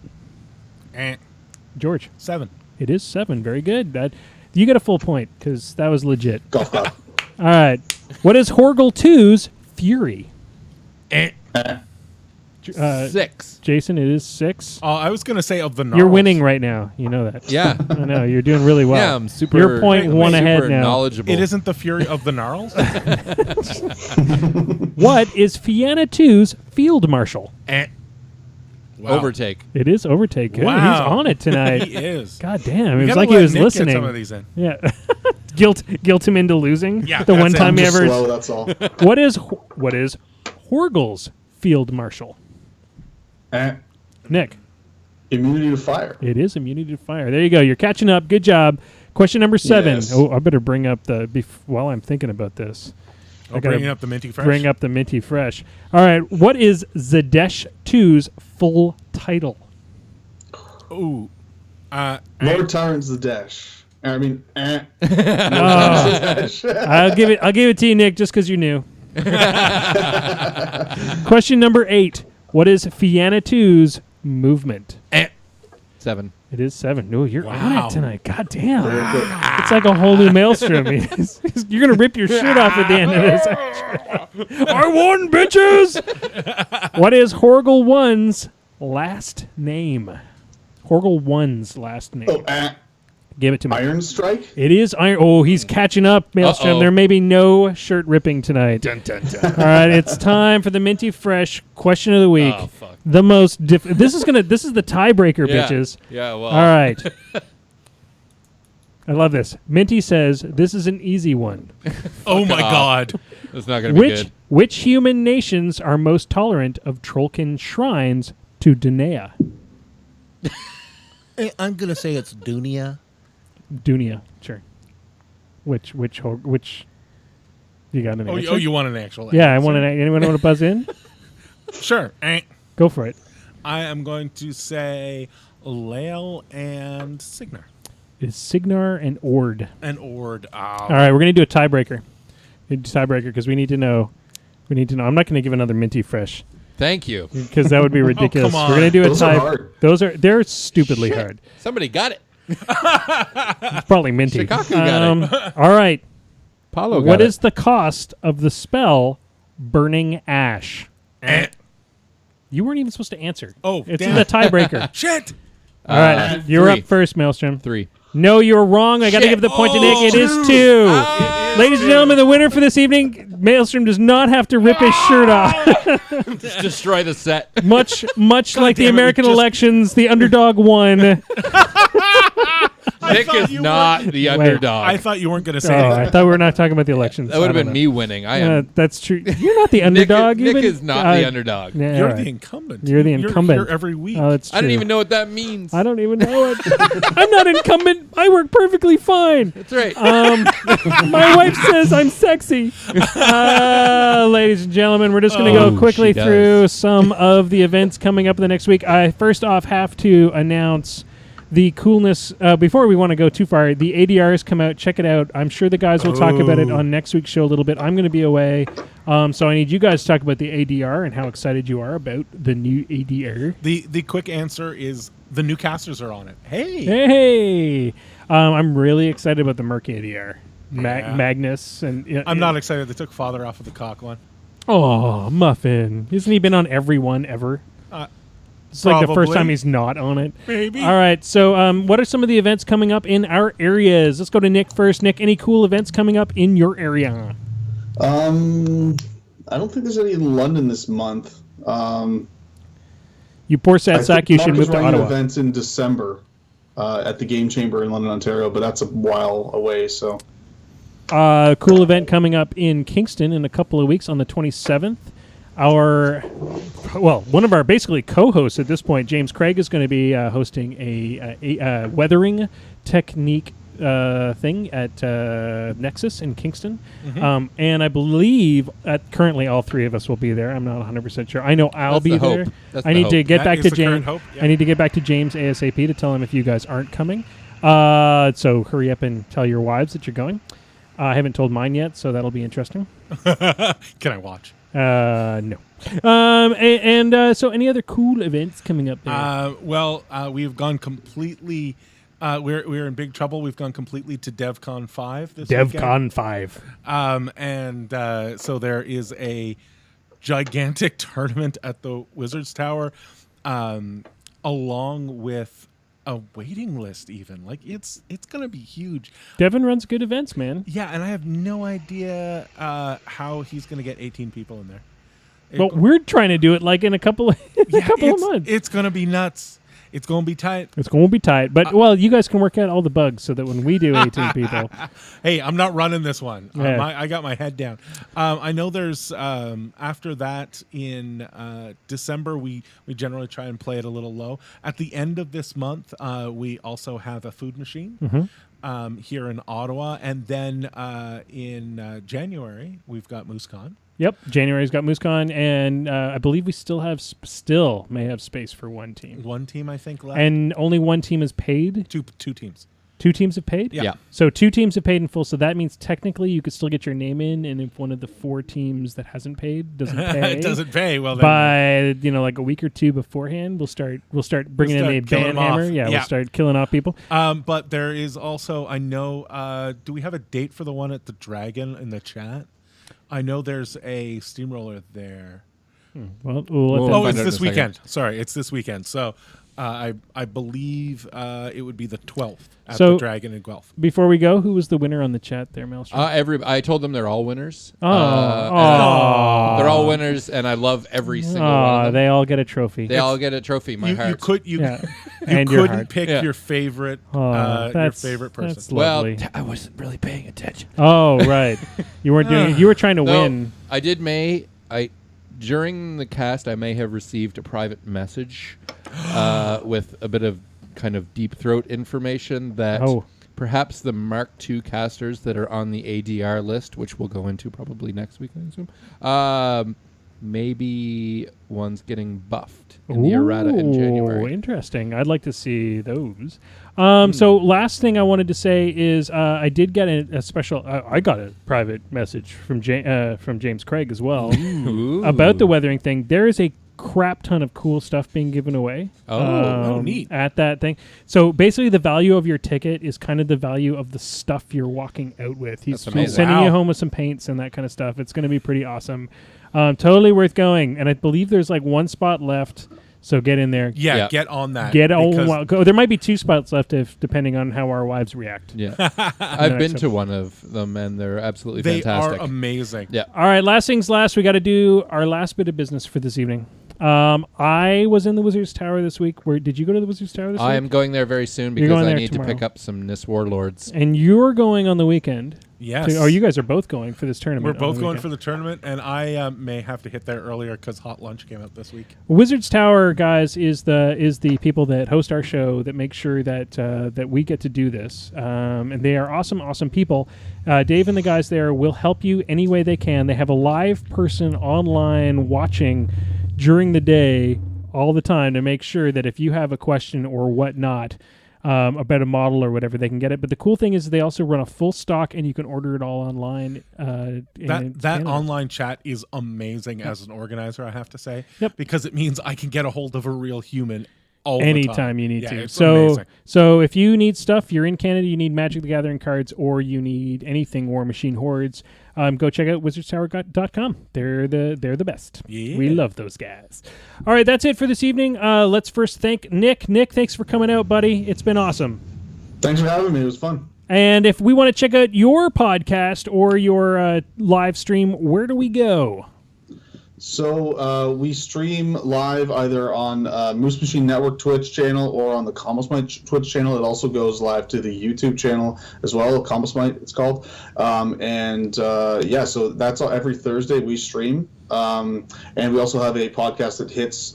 George. 7. It is 7. Very good. You get a full point because that was legit. Golf clap. All right. What is Horgel 2's fury? 6. Jason, it is 6. I was going to say of the gnarls. You're winning right now. You know that. Yeah. I know. You're doing really well. Yeah, I'm super. You're 0.1 ahead super now. knowledgeable. It isn't the fury of the gnarls? What is Fianna 2's field marshal? Wow. Overtake. It is overtake. Good. Wow. He's on it tonight. He is. God damn. We It was gotta like he let was Nick listening. Get some of these in. Yeah. Guilt him into losing. Yeah, The that's one it. time he Just ever. slow, that's all. What is Horgel's field marshal? Nick. Immunity to fire. It is immunity to fire. There you go. You're catching up. Good job. Question number 7. Yes. Oh, I better bring up while I'm thinking about this. I gotta Bringing up the Minty Fresh. Bring up the Minty Fresh. All right. What is Zadesh 2's full title? Ooh. Lord Tyrant's the Dash. I mean, I'll give it to you, Nick, just because you knew. Question number 8. What is Fianna 2's movement? 7. It is 7. No, you're on Wow. it tonight. God damn. It's like a whole new maelstrom. You're going to rip your shirt off at the end of this. I won, bitches! What is Horgel 1's last name? Horgel 1's last name. oh, Give it to me. Iron Strike. It is Iron. Oh, he's catching up, Maelstrom. Uh-oh. There may be no shirt ripping tonight. Dun, dun, dun. All right, it's time for the Minty Fresh question of the week. Oh, fuck. The most this is the tiebreaker, Yeah. bitches. Yeah, well. All right. I love this. Minty says this is an easy one. Oh my off. God. That's not going to be good. Which human nations are most tolerant of Trollkin shrines to Dunea? I'm gonna say it's Dunia. Dunia, sure. Which you got an answer? You want an actual Yeah, I answer? want anyone want to buzz in? Sure. Go for it. I am going to say Lael and Signar. Is Signar and Ord. And Ord. All right, we're going to do a tiebreaker. Because we need to know. I'm not going to give another Minty Fresh Thank you. because that would be ridiculous. come We're going to do a Those are tie. hard. They're stupidly hard. Somebody got it. It's probably Minty. Shikaku got it. All right. Paulo got What it. is the cost of the spell Burning Ash? You weren't even supposed to answer. Oh, it's damn in the it. tiebreaker. Shit. All right, you're 3. up first, Maelstrom. 3. No, you're wrong. I got to Shit. give the point to Nick. Oh, It is 2. Ladies and gentlemen, the winner for this evening, Maelstrom does not have to rip his shirt off. Just destroy the set. much like the damn it, we American just- elections, the underdog won. Nick is not the underdog. I thought you weren't going to say Oh, that. I thought we were not talking about the elections. that would have I don't been know. me winning. I am. That's true. You're not the underdog. Nick even. is not the underdog. Yeah, You're all right. the incumbent. You're the incumbent. You're here every week. Oh, that's true. I don't even know what that means. I don't even know it. I'm not incumbent. I work perfectly fine. That's right. My wife says I'm sexy. Ladies and gentlemen, we're just going to go quickly she does. through some of the events coming up in the next week. I first off have to announce the coolness. Before we want to go too far, the ADRs come out. Check it out. I'm sure the guys will talk about it on next week's show a little bit. I'm going to be away, so I need you guys to talk about the ADR and how excited you are about the new ADR. The quick answer is the new casters are on it. Hey. Hey! I'm really excited about the Merc ADR. Yeah. Magnus and I'm not excited. They took father off of the cock one. Oh, Muffin! Hasn't he been on every one ever? It's like the first probably. time he's not on it. Maybe. All right. So, what are some of the events coming up in our areas? Let's go to Nick first. Nick, any cool events coming up in your area? I don't think there's any in London this month. You poor sad I sack. think You Mark should is move to running Ottawa. events in December at the Game Chamber in London, Ontario, but that's a while away. So Cool event coming up in Kingston in a couple of weeks on the 27th. One of our basically co-hosts at this point, James Craig, is going to be hosting a weathering technique thing at Nexus in Kingston. And I believe currently all three of us will be there. I'm not 100% sure. I know I'll That's be the hope. there. That's I the need to hope. get That back is to the current James. hope, yeah. I need to get back to James ASAP to tell him if you guys aren't coming. So hurry up and tell your wives that you're going. I haven't told mine yet, so that'll be interesting. Can I watch? No. So any other cool events coming up there? We've gone completely. We're in big trouble. We've gone completely to DevCon 5 this weekend. DevCon 5. So there is a gigantic tournament at the Wizards Tower, along with a waiting list. Even like it's gonna be huge. Devin runs good events, man. Yeah, and I have no idea how he's gonna get 18 people in there. But we're trying to do it like in a couple of months. It's gonna be nuts. It's gonna be tight. It's going to be tight. But, you guys can work out all the bugs so that when we do 18 people. Hey, I'm not running this one. Yeah. I got my head down. I know there's after that in December we generally try and play it a little low. At the end of this month, we also have a food machine. here in Ottawa. And then in January, we've got MooseCon. Yep, January's got MooseCon, and I believe we still may have space for one team. One team, I think, left. And only one team is paid? Two teams. 2 teams have paid? Yeah. So 2 teams have paid in full, so that means technically you could still get your name in, and if one of the 4 teams that hasn't paid doesn't pay, It doesn't pay. Well, then by like a week or 2 beforehand, we'll start bringing in a killing 'em ban hammer. off. Yeah, Yeah. we'll start killing off people. But there is also, I know, do we have a date for the one at the Dragon in the chat? I know there's a steamroller there. Well, Oh, find it's out in this a second. weekend. Sorry, it's this weekend. So I believe it would be the 12th at So- the Dragon in Guelph. before we go, who was the winner on the chat there, Maelstrom? I told them they're all winners. Oh. They're all winners, and I love every single one of them. They all get a trophy. They all get a trophy. My You heart. could Yeah. you And your couldn't heart. pick Yeah. your favorite That's person. That's Well, lovely. I wasn't really paying attention. Oh, right. You weren't doing. You were trying to No, win. I did. During the cast, I may have received a private message with a bit of kind of deep throat information that perhaps the Mark II casters that are on the ADR list, which we'll go into probably next week, I assume, maybe one's getting buffed in the errata in January. Interesting. I'd like to see those. So last thing I wanted to say is I did get a special. I got a private message from James Craig as well about the weathering thing. There is a crap ton of cool stuff being given away. Neat. At that thing. So basically, the value of your ticket is kind of the value of the stuff you're walking out with. He's That's amazing. sending you Wow. home with some paints and that kind of stuff. It's going to be pretty awesome. Totally worth going. And I believe there's like 1 spot left. So get in there. Yeah, Yeah. get on that. Get on. because Well, go. There might be 2 spots left depending on how our wives react. Yeah, I've been Next to one of them, and they're absolutely they fantastic. are amazing. Yeah. All right, last things last. We got to do our last bit of business for this evening. I was in the Wizard's Tower this week. Did you go to the Wizard's Tower this week? I am going there very soon You're because going I there need tomorrow. to pick up some Nis Warlords. And you're going on the weekend. Yes. You guys are both going for this tournament. We're on both the going weekend. for the tournament, and I may have to hit there earlier because Hot Lunch came out this week. Wizard's Tower, guys, is the people that host our show that make sure that that we get to do this, and they are awesome people. Dave and the guys there will help you any way they can. They have a live person online watching during the day all the time to make sure that if you have a question or whatnot about a model or whatever, they can get it. But the cool thing is they also run a full stock, and you can order it all online. That online chat is amazing as an organizer, I have to say. Yep. Because it means I can get a hold of a real human all the anytime time. you need Yeah, to. it's So amazing. so if you need stuff, you're in Canada, you need Magic the Gathering cards, or you need anything War Machine Hordes, go check out wizardstower.com. They're the best. Yeah. We love those guys. All right, that's it for this evening. Let's first thank Nick. Nick, thanks for coming out, buddy. It's been awesome. Thanks for having me. It was fun. And if we want to check out your podcast or your live stream, where do we go? So we stream live either on Moose Machine Network Twitch channel or on the Combosmite Twitch channel. It also goes live to the YouTube channel as well, Combosmite it's called. So that's every Thursday we stream. And we also have a podcast that hits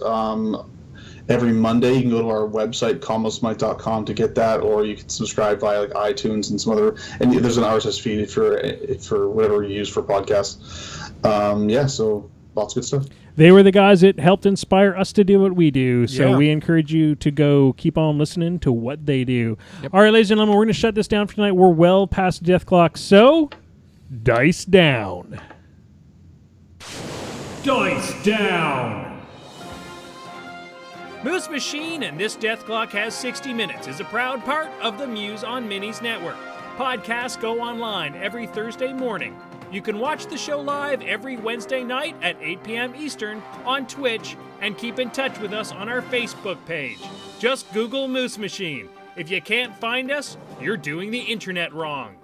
every Monday. You can go to our website, combosmite.com, to get that, or you can subscribe via like iTunes and some other. And there's an RSS feed for whatever you use for podcasts. So lots of good stuff. They were the guys that helped inspire us to do what we do. So Yeah. we encourage you to go keep on listening to what they do. All right, ladies and gentlemen, we're going to shut this down for tonight. We're well past the death clock. So, dice down. Dice down! Moose Machine and This Death Clock Has 60 Minutes is a proud part of the Muse on Minis Network. Podcasts go online every Thursday morning. You can watch the show live every Wednesday night at 8 p.m. Eastern on Twitch and keep in touch with us on our Facebook page. Just Google Moose Machine. If you can't find us, you're doing the internet wrong.